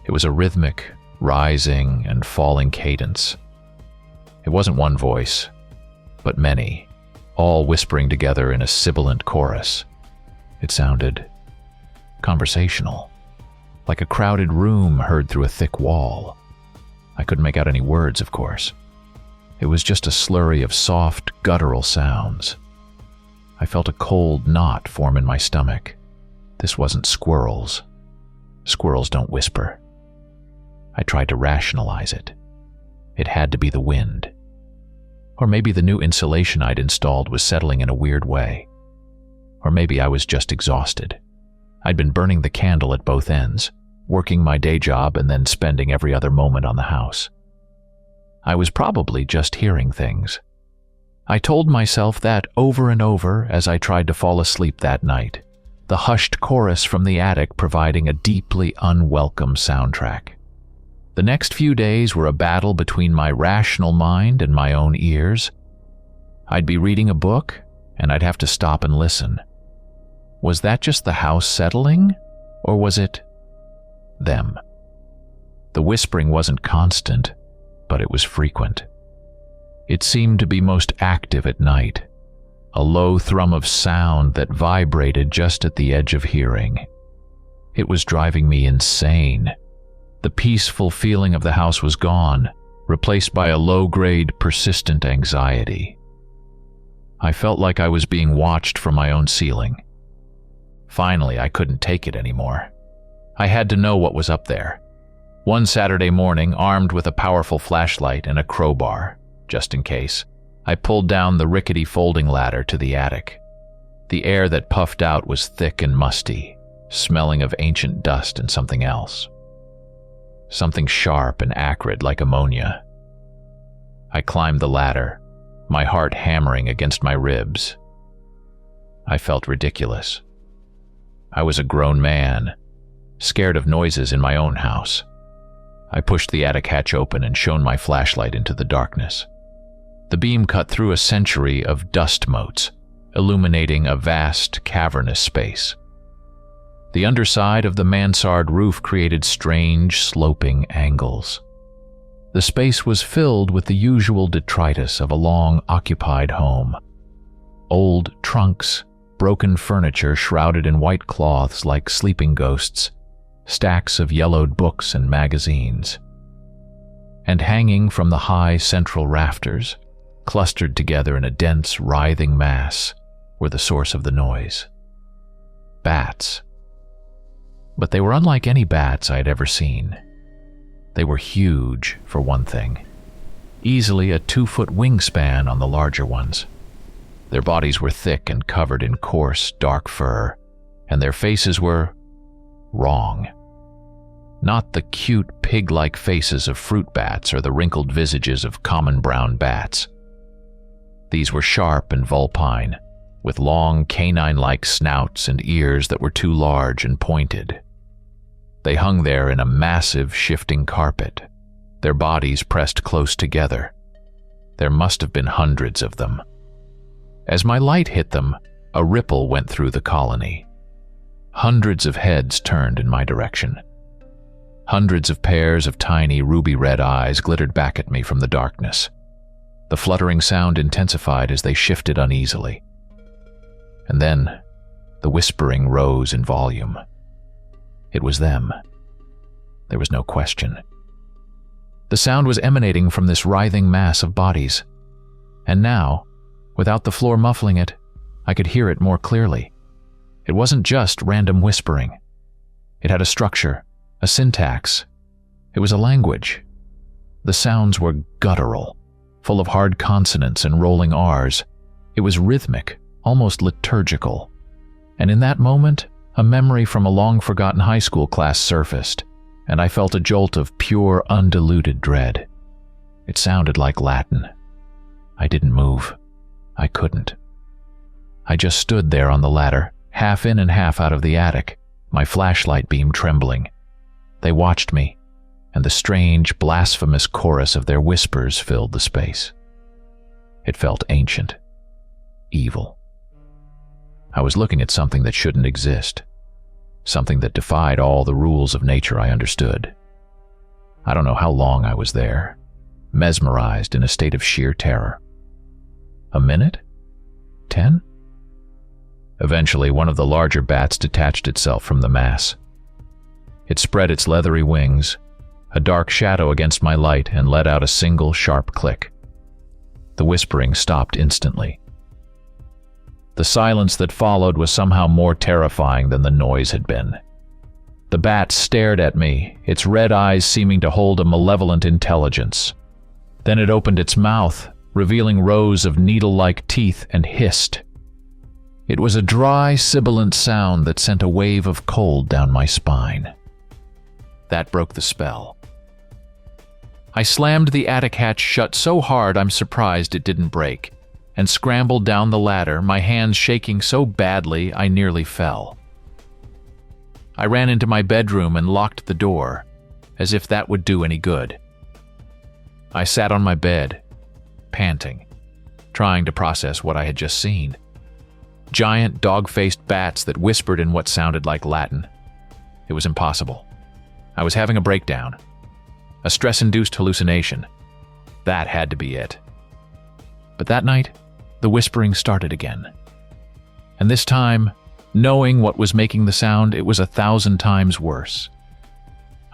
It was a rhythmic, rising and falling cadence. It wasn't one voice, but many, all whispering together in a sibilant chorus. It sounded conversational, like a crowded room heard through a thick wall. I couldn't make out any words, of course. It was just a slurry of soft, guttural sounds. I felt a cold knot form in my stomach. This wasn't squirrels. Squirrels don't whisper. I tried to rationalize it. It had to be the wind. Or maybe the new insulation I'd installed was settling in a weird way. Or maybe I was just exhausted. I'd been burning the candle at both ends, working my day job and then spending every other moment on the house. I was probably just hearing things. I told myself that over and over as I tried to fall asleep that night, the hushed chorus from the attic providing a deeply unwelcome soundtrack. The next few days were a battle between my rational mind and my own ears. I'd be reading a book, and I'd have to stop and listen. Was that just the house settling, or was it them? The whispering wasn't constant, but it was frequent. It seemed to be most active at night, a low thrum of sound that vibrated just at the edge of hearing. It was driving me insane. The peaceful feeling of the house was gone, replaced by a low-grade, persistent anxiety. I felt like I was being watched from my own ceiling. Finally, I couldn't take it anymore. I had to know what was up there. One Saturday morning, armed with a powerful flashlight and a crowbar, just in case, I pulled down the rickety folding ladder to the attic. The air that puffed out was thick and musty, smelling of ancient dust and something else. Something sharp and acrid like ammonia. I climbed the ladder, my heart hammering against my ribs. I felt ridiculous. I was a grown man, scared of noises in my own house. I pushed the attic hatch open and shone my flashlight into the darkness. The beam cut through a century of dust motes, illuminating a vast, cavernous space. The underside of the mansard roof created strange, sloping angles. The space was filled with the usual detritus of a long-occupied home. Old trunks, broken furniture shrouded in white cloths like sleeping ghosts, stacks of yellowed books and magazines. And hanging from the high central rafters, clustered together in a dense, writhing mass, were the source of the noise. Bats. But they were unlike any bats I had ever seen. They were huge, for one thing. Easily a 2-foot wingspan on the larger ones. Their bodies were thick and covered in coarse, dark fur, and their faces were wrong. Not the cute, pig-like faces of fruit bats or the wrinkled visages of common brown bats. These were sharp and vulpine, with long canine-like snouts and ears that were too large and pointed. They hung there in a massive, shifting carpet, their bodies pressed close together. There must have been hundreds of them. As my light hit them, a ripple went through the colony. Hundreds of heads turned in my direction. Hundreds of pairs of tiny ruby-red eyes glittered back at me from the darkness. The fluttering sound intensified as they shifted uneasily. And then, the whispering rose in volume. It was them. There was no question. The sound was emanating from this writhing mass of bodies. And now, without the floor muffling it, I could hear it more clearly. It wasn't just random whispering. It had a structure, a syntax. It was a language. The sounds were guttural, full of hard consonants and rolling R's. It was rhythmic, almost liturgical. And in that moment, a memory from a long-forgotten high school class surfaced, and I felt a jolt of pure, undiluted dread. It sounded like Latin. I didn't move. I couldn't. I just stood there on the ladder, half in and half out of the attic, my flashlight beam trembling. They watched me, and the strange, blasphemous chorus of their whispers filled the space. It felt ancient, evil. I was looking at something that shouldn't exist, something that defied all the rules of nature I understood. I don't know how long I was there, mesmerized in a state of sheer terror. A minute? 10? Eventually, one of the larger bats detached itself from the mass. It spread its leathery wings, a dark shadow against my light, and let out a single sharp click. The whispering stopped instantly. The silence that followed was somehow more terrifying than the noise had been. The bat stared at me, its red eyes seeming to hold a malevolent intelligence. Then it opened its mouth, revealing rows of needle-like teeth, and hissed. It was a dry, sibilant sound that sent a wave of cold down my spine. That broke the spell. I slammed the attic hatch shut so hard I'm surprised it didn't break, and scrambled down the ladder, my hands shaking so badly I nearly fell. I ran into my bedroom and locked the door, as if that would do any good. I sat on my bed, panting, trying to process what I had just seen. Giant, dog-faced bats that whispered in what sounded like Latin. It was impossible. I was having a breakdown. A stress-induced hallucination. That had to be it. But that night, the whispering started again. And this time, knowing what was making the sound, it was 1,000 times worse.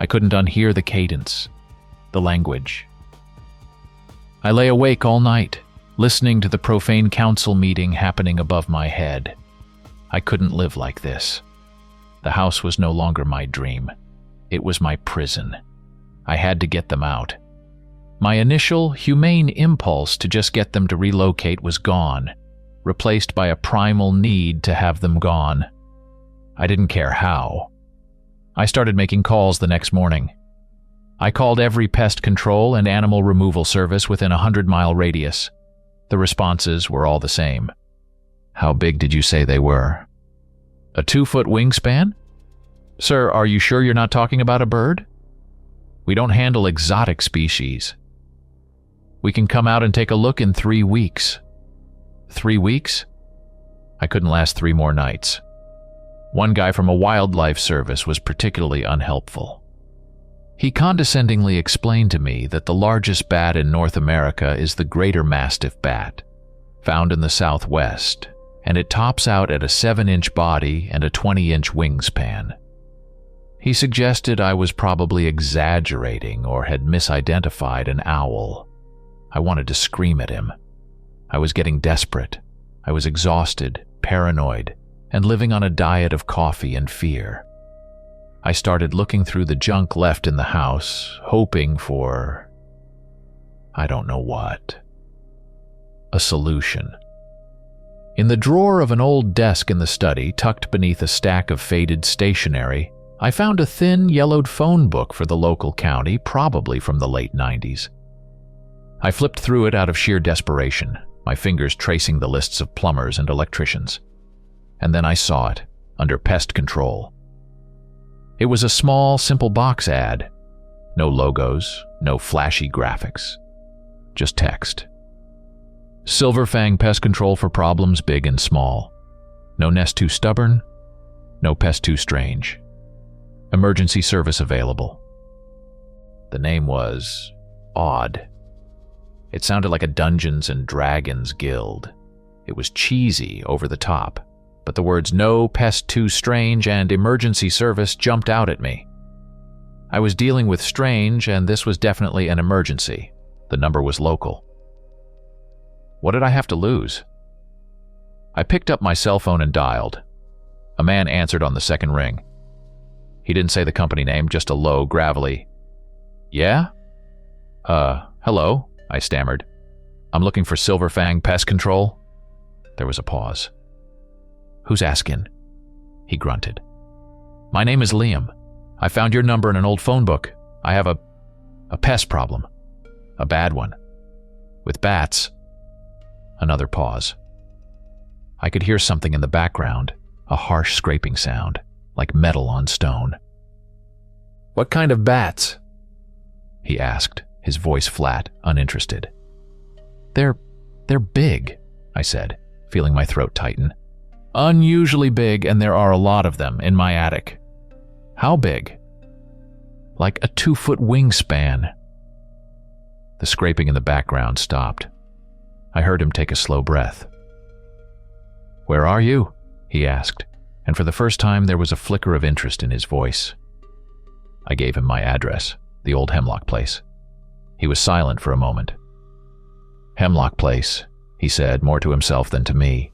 I couldn't unhear the cadence, the language. I lay awake all night, listening to the profane council meeting happening above my head. I couldn't live like this. The house was no longer my dream. It was my prison. I had to get them out. My initial, humane impulse to just get them to relocate was gone, replaced by a primal need to have them gone. I didn't care how. I started making calls the next morning. I called every pest control and animal removal service within a 100-mile radius. The responses were all the same. How big did you say they were? A 2-foot wingspan? Sir, are you sure you're not talking about a bird? We don't handle exotic species. We can come out and take a look in 3 weeks. 3 weeks? I couldn't last 3 more nights. One guy from a wildlife service was particularly unhelpful. He condescendingly explained to me that the largest bat in North America is the greater mastiff bat, found in the Southwest, and it tops out at a 7-inch body and a 20-inch wingspan. He suggested I was probably exaggerating or had misidentified an owl. I wanted to scream at him. I was getting desperate. I was exhausted, paranoid, and living on a diet of coffee and fear. I started looking through the junk left in the house, hoping for, I don't know what, a solution. In the drawer of an old desk in the study, tucked beneath a stack of faded stationery, I found a thin, yellowed phone book for the local county, probably from the late 90s. I flipped through it out of sheer desperation, my fingers tracing the lists of plumbers and electricians. And then I saw it, under pest control. It was a small, simple box ad. No logos, no flashy graphics. Just text. Silver Fang Pest Control for problems big and small. No nest too stubborn, no pest too strange. Emergency service available. The name was odd. It sounded like a Dungeons and Dragons guild. It was cheesy, over the top, but the words "no pest too strange" and "emergency service" jumped out at me. I was dealing with strange, and this was definitely an emergency. The number was local. What did I have to lose? I picked up my cell phone and dialed. A man answered on the second ring. He didn't say the company name, just a low, gravelly, "Yeah? Hello," I stammered. "I'm looking for Silver Fang Pest Control." There was a pause. "Who's asking?" He grunted. "My name is Liam. I found your number in an old phone book. I have a pest problem. A bad one. With bats." Another pause. I could hear something in the background, a harsh scraping sound, like metal on stone. "What kind of bats?" he asked, his voice flat, uninterested. They're big," I said, feeling my throat tighten. "Unusually big, and there are a lot of them in my attic." "How big?" "Like a 2-foot wingspan." The scraping in the background stopped. I heard him take a slow breath. "Where are you?" he asked, and for the first time there was a flicker of interest in his voice. I gave him my address, the old Hemlock Place. He was silent for a moment. "Hemlock Place," he said, more to himself than to me.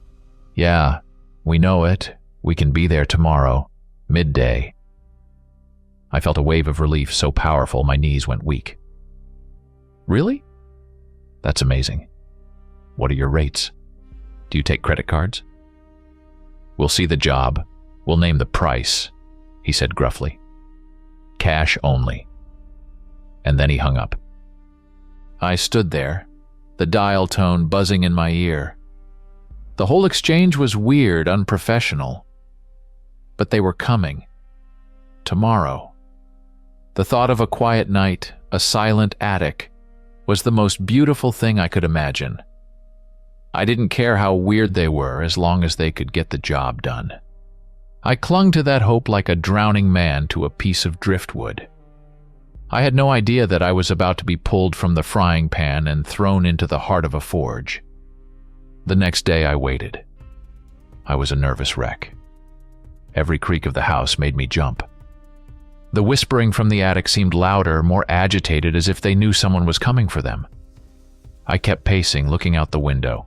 "Yeah, we know it. We can be there tomorrow, midday." I felt a wave of relief so powerful my knees went weak. "Really? That's amazing. What are your rates? Do you take credit cards?" "We'll see the job. We'll name the price," he said gruffly. "Cash only." And then he hung up. I stood there, the dial tone buzzing in my ear. The whole exchange was weird, unprofessional. But they were coming. Tomorrow. The thought of a quiet night, a silent attic, was the most beautiful thing I could imagine. I didn't care how weird they were as long as they could get the job done. I clung to that hope like a drowning man to a piece of driftwood. I had no idea that I was about to be pulled from the frying pan and thrown into the heart of a forge. The next day I waited. I was a nervous wreck. Every creak of the house made me jump. The whispering from the attic seemed louder, more agitated, as if they knew someone was coming for them. I kept pacing, looking out the window,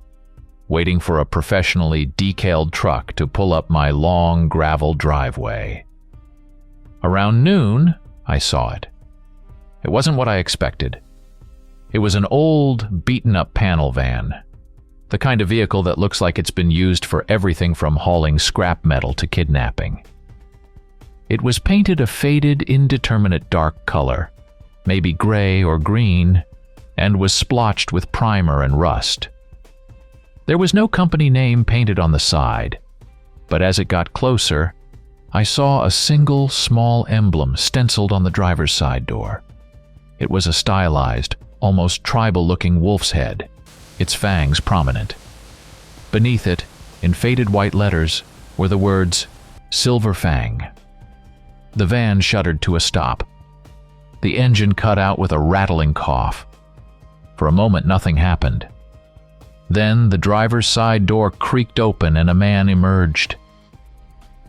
waiting for a professionally decaled truck to pull up my long gravel driveway. Around noon, I saw it. It wasn't what I expected. It was an old, beaten-up panel van, the kind of vehicle that looks like it's been used for everything from hauling scrap metal to kidnapping. It was painted a faded, indeterminate dark color, maybe gray or green, and was splotched with primer and rust. There was no company name painted on the side, but as it got closer, I saw a single small emblem stenciled on the driver's side door. It was a stylized, almost tribal-looking wolf's head, its fangs prominent. Beneath it, in faded white letters, were the words, "Silver Fang." The van shuddered to a stop. The engine cut out with a rattling cough. For a moment, nothing happened. Then the driver's side door creaked open and a man emerged.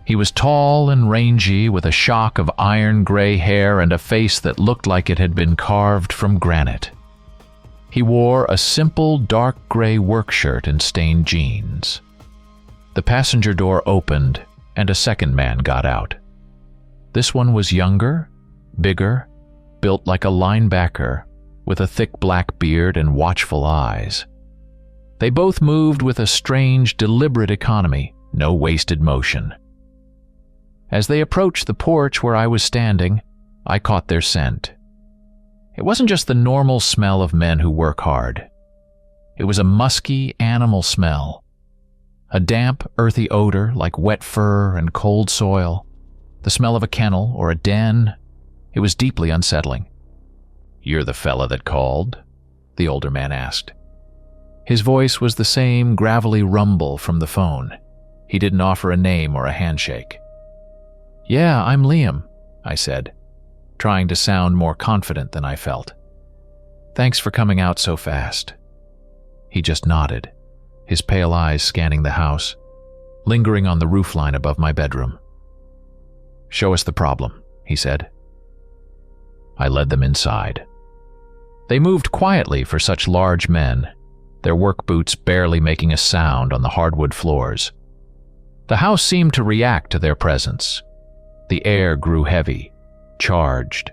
He was tall and rangy, with a shock of iron-gray hair and a face that looked like it had been carved from granite. He wore a simple dark gray work shirt and stained jeans. The passenger door opened, and a second man got out. This one was younger, bigger, built like a linebacker, with a thick black beard and watchful eyes. They both moved with a strange, deliberate economy, no wasted motion. As they approached the porch where I was standing, I caught their scent. It wasn't just the normal smell of men who work hard. It was a musky animal smell. A damp, earthy odor like wet fur and cold soil. The smell of a kennel or a den. It was deeply unsettling. "You're the fella that called?" the older man asked. His voice was the same gravelly rumble from the phone. He didn't offer a name or a handshake. "Yeah, I'm Liam," I said, trying to sound more confident than I felt. "Thanks for coming out so fast." He just nodded, his pale eyes scanning the house, lingering on the roofline above my bedroom. "Show us the problem," he said. I led them inside. They moved quietly for such large men, their work boots barely making a sound on the hardwood floors. The house seemed to react to their presence. The air grew heavy, charged.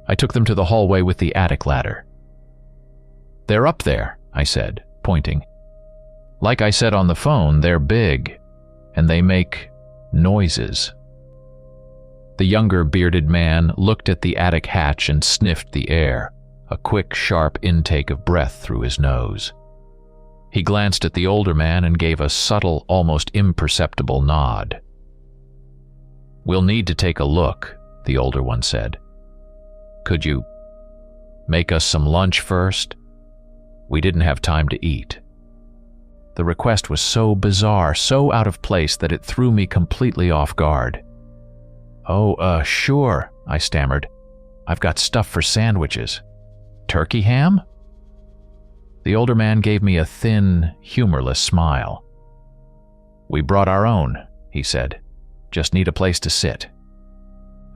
I took them to the hallway with the attic ladder. "They're up there," I said, pointing. "Like I said on the phone, they're big, and they make noises." The younger bearded man looked at the attic hatch and sniffed the air, a quick, sharp intake of breath through his nose. He glanced at the older man and gave a subtle, almost imperceptible nod. "We'll need to take a look," the older one said. "Could you make us some lunch first? We didn't have time to eat." The request was so bizarre, so out of place that it threw me completely off guard. Sure," I stammered. "I've got stuff for sandwiches. Turkey ham?" The older man gave me a thin, humorless smile. "We brought our own," he said. "Just need a place to sit."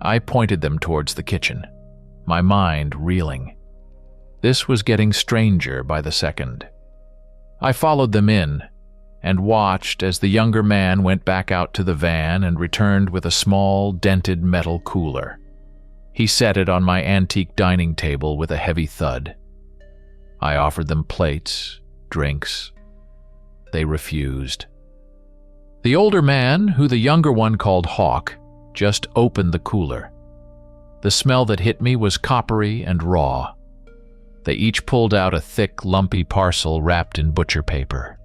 I pointed them towards the kitchen, my mind reeling. This was getting stranger by the second. I followed them in and watched as the younger man went back out to the van and returned with a small, dented metal cooler. He set it on my antique dining table with a heavy thud. I offered them plates, drinks. They refused. The older man, who the younger one called Hawk, just opened the cooler. The smell that hit me was coppery and raw. They each pulled out a thick, lumpy parcel wrapped in butcher paper.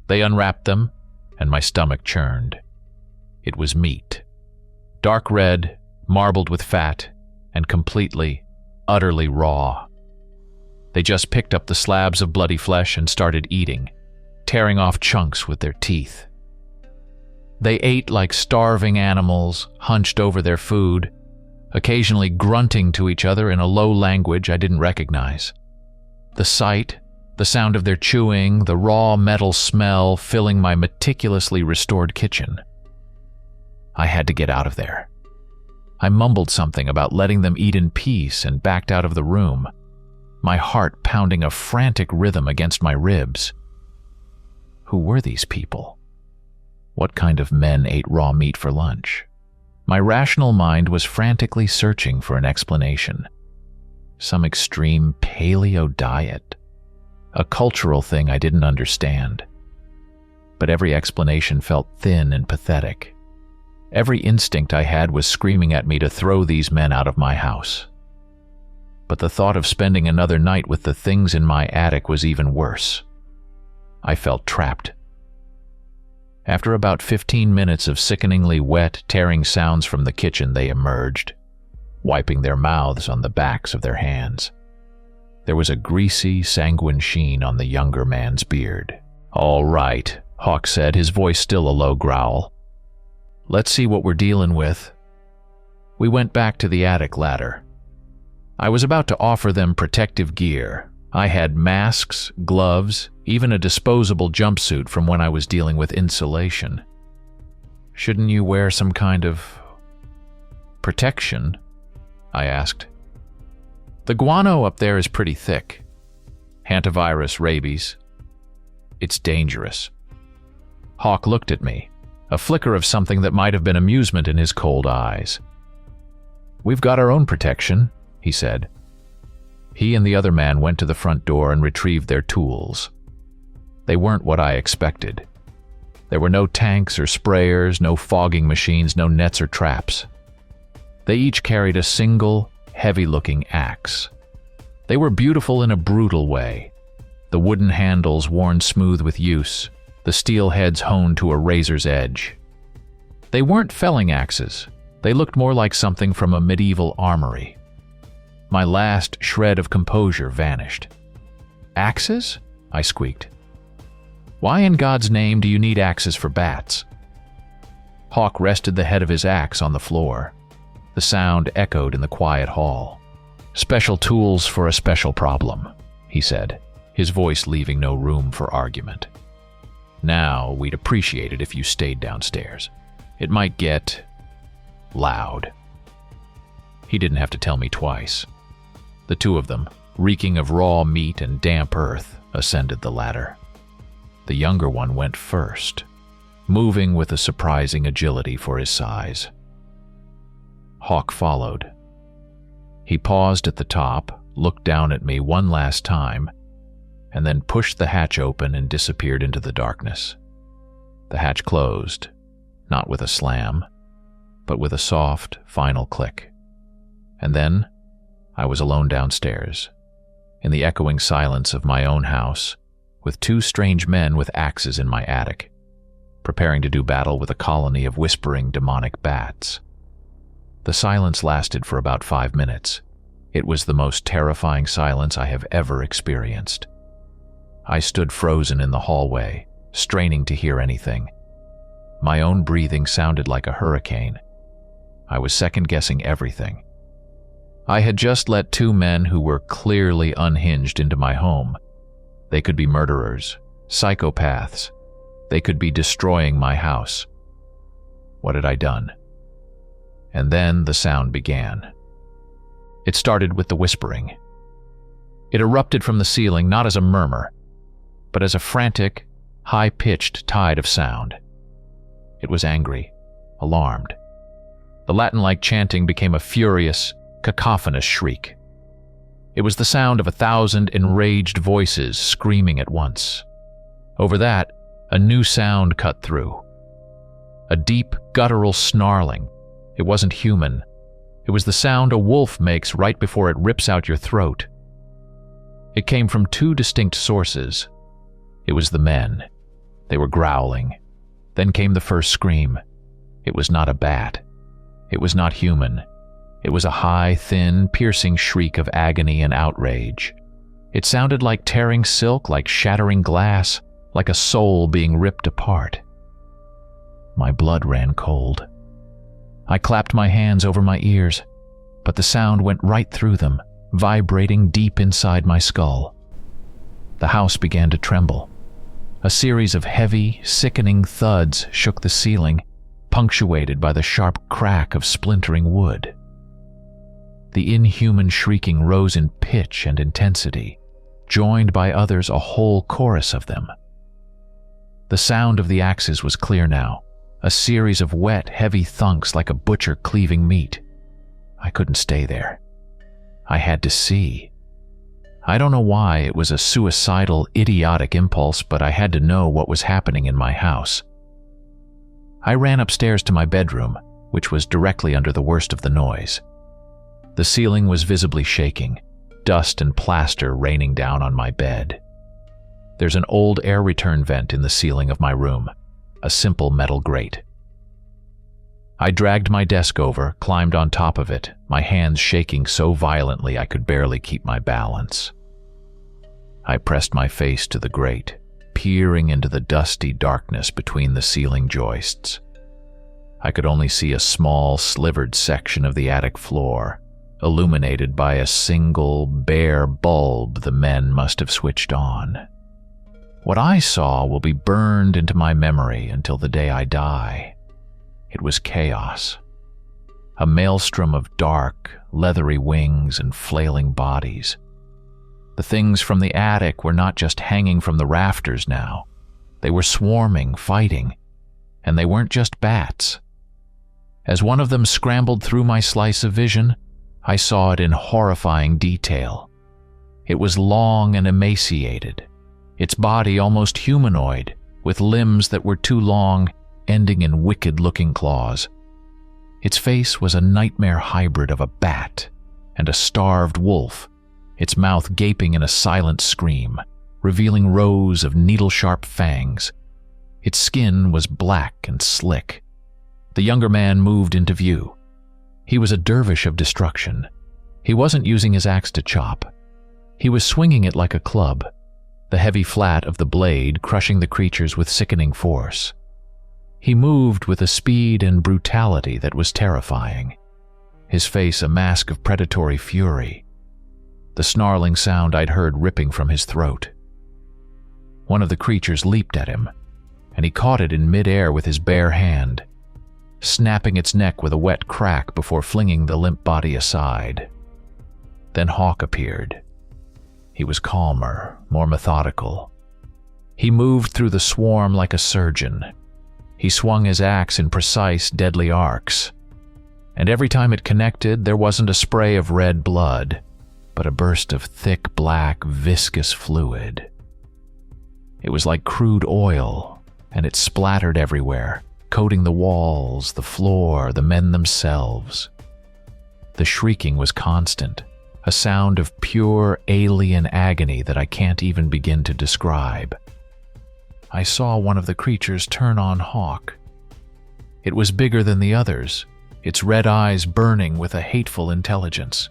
They unwrapped them, and my stomach churned. It was meat. Dark red, marbled with fat, and completely, utterly raw. They just picked up the slabs of bloody flesh and started eating, tearing off chunks with their teeth. They ate like starving animals, hunched over their food, occasionally grunting to each other in a low language I didn't recognize. The sight, the sound of their chewing, the raw metal smell filling my meticulously restored kitchen. I had to get out of there. I mumbled something about letting them eat in peace and backed out of the room, my heart pounding a frantic rhythm against my ribs. Who were these people? What kind of men ate raw meat for lunch? My rational mind was frantically searching for an explanation. Some extreme paleo diet? A cultural thing I didn't understand. But every explanation felt thin and pathetic. Every instinct I had was screaming at me to throw these men out of my house, but the thought of spending another night with the things in my attic was even worse. I felt trapped. After about 15 minutes of sickeningly wet, tearing sounds from the kitchen, they emerged, wiping their mouths on the backs of their hands. There was a greasy, sanguine sheen on the younger man's beard. "All right," Hawk said, his voice still a low growl. "Let's see what we're dealing with." We went back to the attic ladder. I was about to offer them protective gear. I had masks, gloves, even a disposable jumpsuit from when I was dealing with insulation. "Shouldn't you wear some kind of protection?" I asked. "The guano up there is pretty thick. Hantavirus, rabies. It's dangerous." Hawk looked at me, a flicker of something that might have been amusement in his cold eyes. "We've got our own protection," he said. He and the other man went to the front door and retrieved their tools. They weren't what I expected. There were no tanks or sprayers, no fogging machines, no nets or traps. They each carried a single, heavy-looking axe. They were beautiful in a brutal way. The wooden handles worn smooth with use, the steel heads honed to a razor's edge. They weren't felling axes. They looked more like something from a medieval armory. My last shred of composure vanished. "Axes?" I squeaked. "Why in God's name do you need axes for bats?" Hawk rested the head of his axe on the floor. The sound echoed in the quiet hall. "Special tools for a special problem," he said, his voice leaving no room for argument. "Now, we'd appreciate it if you stayed downstairs. It might get loud." He didn't have to tell me twice. The two of them, reeking of raw meat and damp earth, ascended the ladder. The younger one went first, moving with a surprising agility for his size. Hawk followed. He paused at the top, looked down at me one last time, and then pushed the hatch open and disappeared into the darkness. The hatch closed, not with a slam, but with a soft, final click. And then I was alone downstairs, in the echoing silence of my own house, with two strange men with axes in my attic, preparing to do battle with a colony of whispering demonic bats. The silence lasted for about 5 minutes. It was the most terrifying silence I have ever experienced. I stood frozen in the hallway, straining to hear anything. My own breathing sounded like a hurricane. I was second-guessing everything. I had just let two men who were clearly unhinged into my home. They could be murderers, psychopaths. They could be destroying my house. What had I done? And then the sound began. It started with the whispering. It erupted from the ceiling not as a murmur, but as a frantic, high-pitched tide of sound. It was angry, alarmed. The Latin-like chanting became a furious, cacophonous shriek. It was the sound of 1,000 enraged voices screaming at once. Over that, a new sound cut through. A deep, guttural snarling. It wasn't human. It was the sound a wolf makes right before it rips out your throat. It came from two distinct sources. It was the men. They were growling. Then came the first scream. It was not a bat. It was not human. It was a high, thin, piercing shriek of agony and outrage. It sounded like tearing silk, like shattering glass, like a soul being ripped apart. My blood ran cold. I clapped my hands over my ears, but the sound went right through them, vibrating deep inside my skull. The house began to tremble. A series of heavy, sickening thuds shook the ceiling, punctuated by the sharp crack of splintering wood. The inhuman shrieking rose in pitch and intensity, joined by others, a whole chorus of them. The sound of the axes was clear now, a series of wet, heavy thunks like a butcher cleaving meat. I couldn't stay there. I had to see. I don't know why it was a suicidal, idiotic impulse, but I had to know what was happening in my house. I ran upstairs to my bedroom, which was directly under the worst of the noise. The ceiling was visibly shaking. dust and plaster raining down on my bed. There's an old air return vent in the ceiling of my room, a simple metal grate. I dragged my desk over, climbed on top of it, my hands shaking so violently I could barely keep my balance. I pressed my face to the grate, peering into the dusty darkness between the ceiling joists. I could only see a small, slivered section of the attic floor, illuminated by a single, bare bulb the men must have switched on. What I saw will be burned into my memory until the day I die. It was chaos. A maelstrom of dark, leathery wings and flailing bodies. The things from the attic were not just hanging from the rafters now. They were swarming, fighting, and they weren't just bats. As one of them scrambled through my slice of vision, I saw it in horrifying detail. It was long and emaciated, its body almost humanoid, with limbs that were too long, ending in wicked-looking claws. Its face was a nightmare hybrid of a bat and a starved wolf, its mouth gaping in a silent scream, revealing rows of needle-sharp fangs. Its skin was black and slick. The younger man moved into view. He was a dervish of destruction. He wasn't using his axe to chop. He was swinging it like a club, the heavy flat of the blade crushing the creatures with sickening force. He moved with a speed and brutality that was terrifying, his face a mask of predatory fury, the snarling sound I'd heard ripping from his throat. One of the creatures leaped at him, and he caught it in midair with his bare hand, snapping its neck with a wet crack before flinging the limp body aside. Then Hawk appeared. He was calmer, more methodical. He moved through the swarm like a surgeon. He swung his axe in precise, deadly arcs, and every time it connected, there wasn't a spray of red blood, but a burst of thick, black, viscous fluid. It was like crude oil, and it splattered everywhere, coating the walls, the floor, the men themselves. The shrieking was constant, a sound of pure alien agony that I can't even begin to describe. I saw one of the creatures turn on Hawk. It was bigger than the others, its red eyes burning with a hateful intelligence.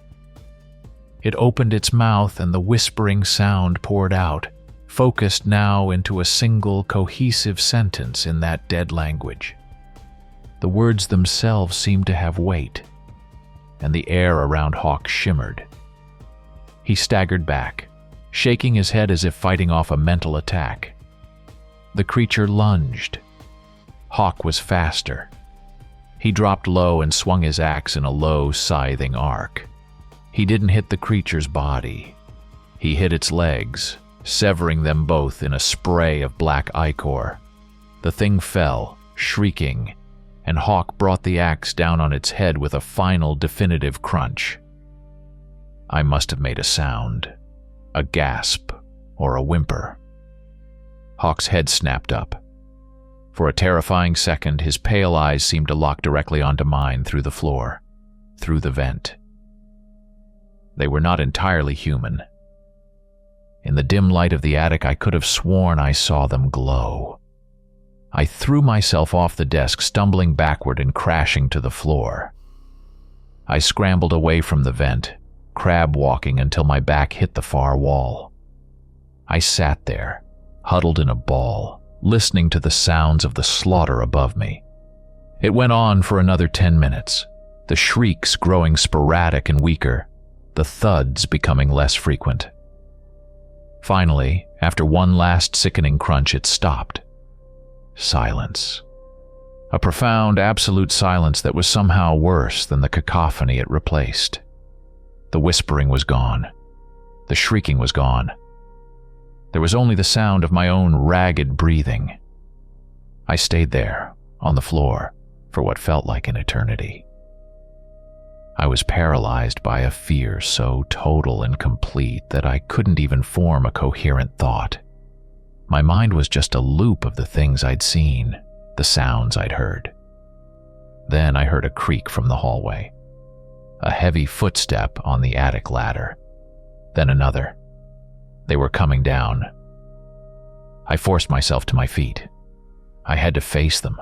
It opened its mouth and the whispering sound poured out, focused now into a single cohesive sentence in that dead language. The words themselves seemed to have weight, and the air around Hawk shimmered. He staggered back, shaking his head as if fighting off a mental attack. The creature lunged. Hawk was faster. He dropped low and swung his axe in a low, scything arc. He didn't hit the creature's body. He hit its legs, severing them both in a spray of black ichor. The thing fell, shrieking, and Hawk brought the axe down on its head with a final, definitive crunch. I must have made a sound, a gasp, or a whimper. Hawk's head snapped up. For a terrifying second, his pale eyes seemed to lock directly onto mine through the floor, through the vent. They were not entirely human. In the dim light of the attic, I could have sworn I saw them glow. I threw myself off the desk, stumbling backward and crashing to the floor. I scrambled away from the vent, crab-walking until my back hit the far wall. I sat there, huddled in a ball, listening to the sounds of the slaughter above me. It went on for another 10 minutes, the shrieks growing sporadic and weaker, the thuds becoming less frequent. Finally, after one last sickening crunch, it stopped. Silence. A profound, absolute silence that was somehow worse than the cacophony it replaced. The whispering was gone. The shrieking was gone. There was only the sound of my own ragged breathing. I stayed there, on the floor, for what felt like an eternity. I was paralyzed by a fear so total and complete that I couldn't even form a coherent thought. My mind was just a loop of the things I'd seen, the sounds I'd heard. Then I heard a creak from the hallway, a heavy footstep on the attic ladder. then another. They were coming down. I forced myself to my feet. I had to face them.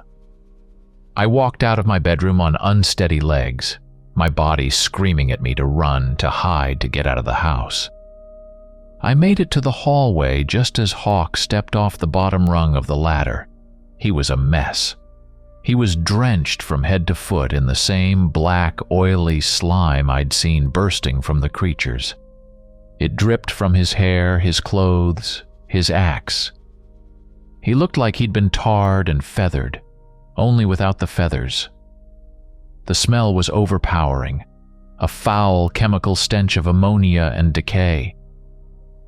I walked out of my bedroom on unsteady legs, my body screaming at me to run, to hide, to get out of the house. I made it to the hallway just as Hawk stepped off the bottom rung of the ladder. He was a mess. He was drenched from head to foot in the same black, oily slime I'd seen bursting from the creatures. It dripped from his hair, his clothes, his axe. He looked like he'd been tarred and feathered, only without the feathers. The smell was overpowering, a foul chemical stench of ammonia and decay.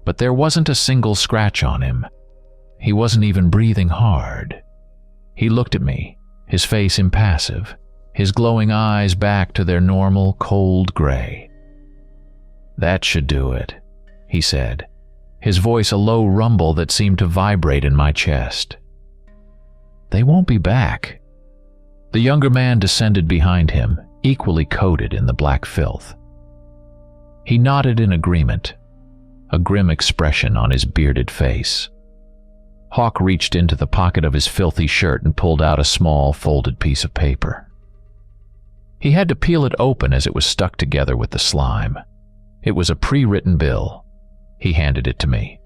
But there wasn't a single scratch on him. He wasn't even breathing hard. He looked at me, his face impassive, his glowing eyes back to their normal, cold gray. "That should do it," he said, his voice a low rumble that seemed to vibrate in my chest. "They won't be back." The younger man descended behind him, equally coated in the black filth. He nodded in agreement, a grim expression on his bearded face. Hawk reached into the pocket of his filthy shirt and pulled out a small, folded piece of paper. He had to peel it open as it was stuck together with the slime. It was a pre-written bill. He handed it to me.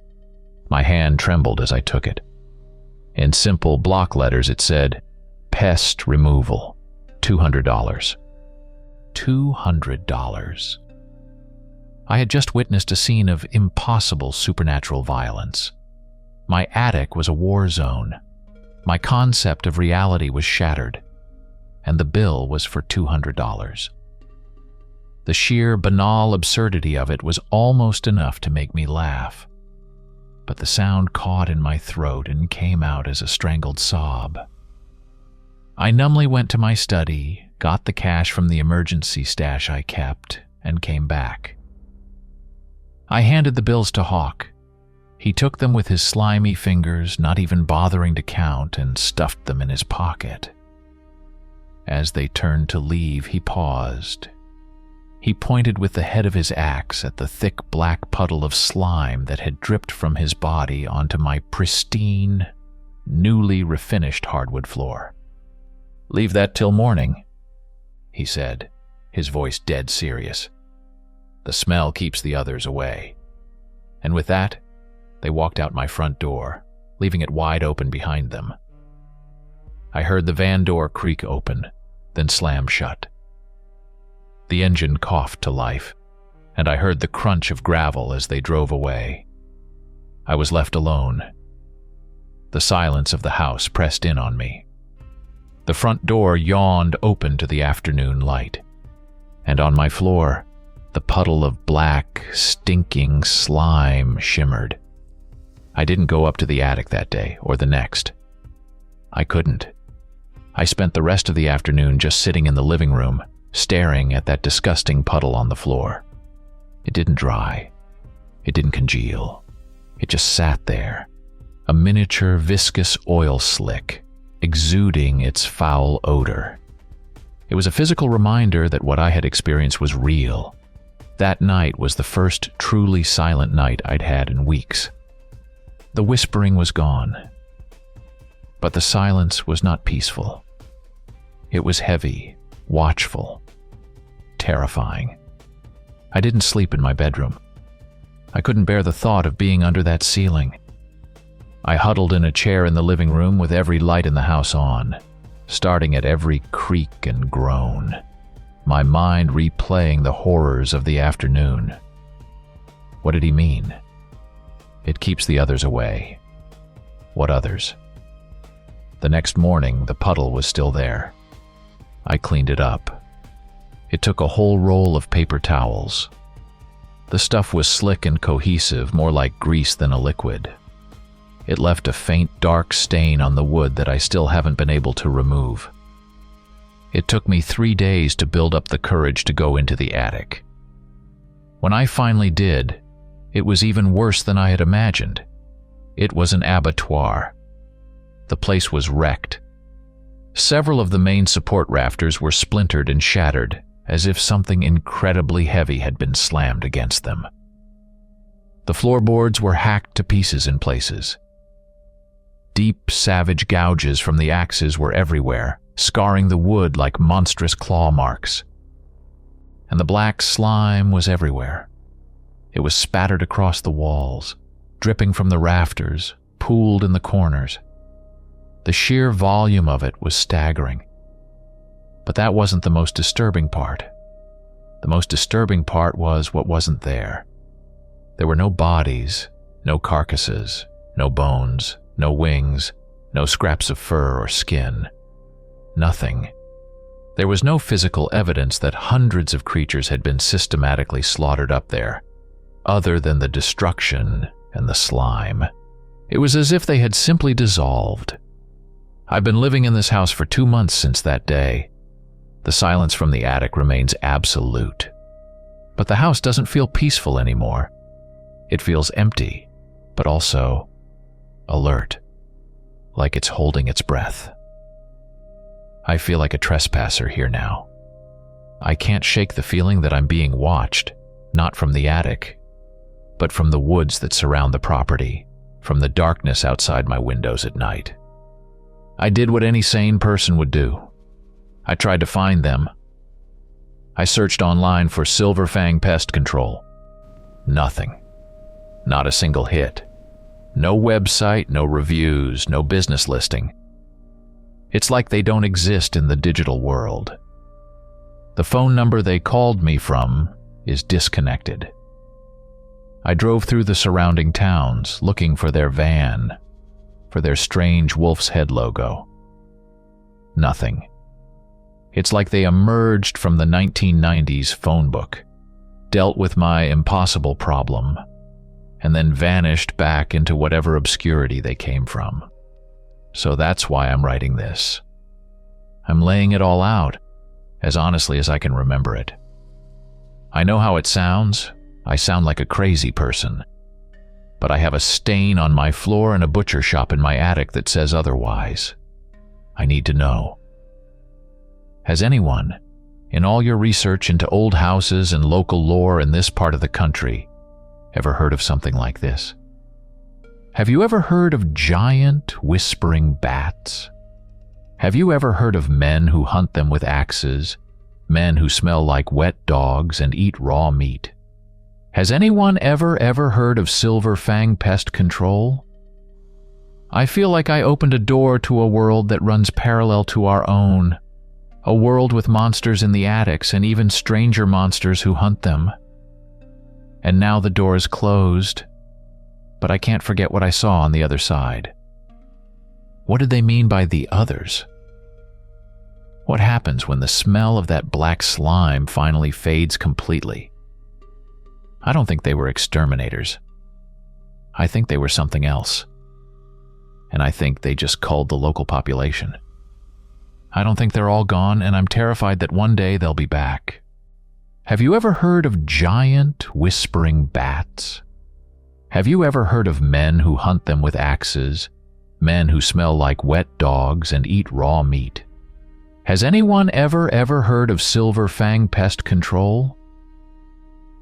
My hand trembled as I took it. In simple block letters it said, "Pest removal, $200. $200. I had just witnessed a scene of impossible supernatural violence. My attic was a war zone. My concept of reality was shattered, and the bill was for $200. The sheer banal absurdity of it was almost enough to make me laugh, but the sound caught in my throat and came out as a strangled sob. I numbly went to my study, got the cash from the emergency stash I kept, and came back. I handed the bills to Hawk. He took them with his slimy fingers, not even bothering to count, and stuffed them in his pocket. As they turned to leave, he paused. He pointed with the head of his axe at the thick black puddle of slime that had dripped from his body onto my pristine, newly refinished hardwood floor. "Leave that till morning," he said, his voice dead serious. "The smell keeps the others away." And with that, they walked out my front door, leaving it wide open behind them. I heard the van door creak open, then slam shut. The engine coughed to life, and I heard the crunch of gravel as they drove away. I was left alone. The silence of the house pressed in on me. The front door yawned open to the afternoon light, and on my floor, the puddle of black, stinking slime shimmered. I didn't go up to the attic that day or the next. I couldn't. I spent the rest of the afternoon just sitting in the living room, staring at that disgusting puddle on the floor. It didn't dry. It didn't congeal. It just sat there, a miniature viscous oil slick, exuding its foul odor. It was a physical reminder that what I had experienced was real. That night was the first truly silent night I'd had in weeks. The whispering was gone, but the silence was not peaceful. It was heavy, watchful, terrifying. I didn't sleep in my bedroom. I couldn't bear the thought of being under that ceiling. I huddled in a chair in the living room with every light in the house on, starting at every creak and groan, my mind replaying the horrors of the afternoon. What did he mean? It keeps the others away. What others? The next morning, the puddle was still there. I cleaned it up. It took a whole roll of paper towels. The stuff was slick and cohesive, more like grease than a liquid. It left a faint, dark stain on the wood that I still haven't been able to remove. It took me 3 days to build up the courage to go into the attic. When I finally did, it was even worse than I had imagined. It was an abattoir. The place was wrecked. Several of the main support rafters were splintered and shattered, as if something incredibly heavy had been slammed against them. The floorboards were hacked to pieces in places. Deep, savage gouges from the axes were everywhere, scarring the wood like monstrous claw marks. And the black slime was everywhere. It was spattered across the walls, dripping from the rafters, pooled in the corners. The sheer volume of it was staggering. But that wasn't the most disturbing part. The most disturbing part was what wasn't there. There were no bodies, no carcasses, no bones, no wings, no scraps of fur or skin. Nothing. There was no physical evidence that hundreds of creatures had been systematically slaughtered up there, other than the destruction and the slime. It was as if they had simply dissolved. I've been living in this house for 2 months since that day. The silence from the attic remains absolute. But the house doesn't feel peaceful anymore. It feels empty, but also alert, like it's holding its breath. I feel like a trespasser here now. I can't shake the feeling that I'm being watched, not from the attic, but from the woods that surround the property, from the darkness outside my windows at night. I did what any sane person would do. I tried to find them. I searched online for Silver Fang pest control. Nothing. Not a single hit. No website, no reviews, no business listing. It's like they don't exist in the digital world. The phone number they called me from is disconnected. I drove through the surrounding towns looking for their van, for their strange wolf's head logo. Nothing. It's like they emerged from the 1990s phone book, dealt with my impossible problem, and then vanished back into whatever obscurity they came from. So that's why I'm writing this. I'm laying it all out, as honestly as I can remember it. I know how it sounds. I sound like a crazy person. But I have a stain on my floor and a butcher shop in my attic that says otherwise. I need to know. Has anyone, in all your research into old houses and local lore in this part of the country, ever heard of something like this? Have you ever heard of giant whispering bats? Have you ever heard of men who hunt them with axes, men who smell like wet dogs and eat raw meat? Has anyone ever heard of Silver Fang pest control? I feel like I opened a door to a world that runs parallel to our own, a world with monsters in the attics and even stranger monsters who hunt them. And now the door is closed, but I can't forget what I saw on the other side. What did they mean by the others? What happens when the smell of that black slime finally fades completely? I don't think they were exterminators. I think they were something else. And I think they just culled the local population. I don't think they're all gone, and I'm terrified that one day they'll be back. Have you ever heard of giant whispering bats? Have you ever heard of men who hunt them with axes, men who smell like wet dogs and eat raw meat? Has anyone ever heard of Silver Fang pest control?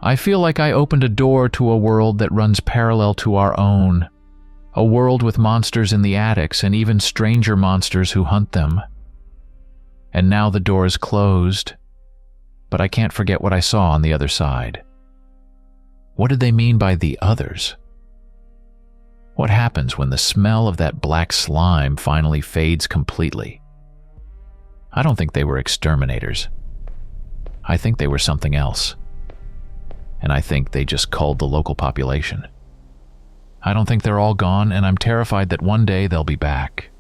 I feel like I opened a door to a world that runs parallel to our own, a world with monsters in the attics and even stranger monsters who hunt them. And now the door is closed, but I can't forget what I saw on the other side. What did they mean by the others? What happens when the smell of that black slime finally fades completely? I don't think they were exterminators. I think they were something else. And I think they just culled the local population. I don't think they're all gone, and I'm terrified that one day they'll be back.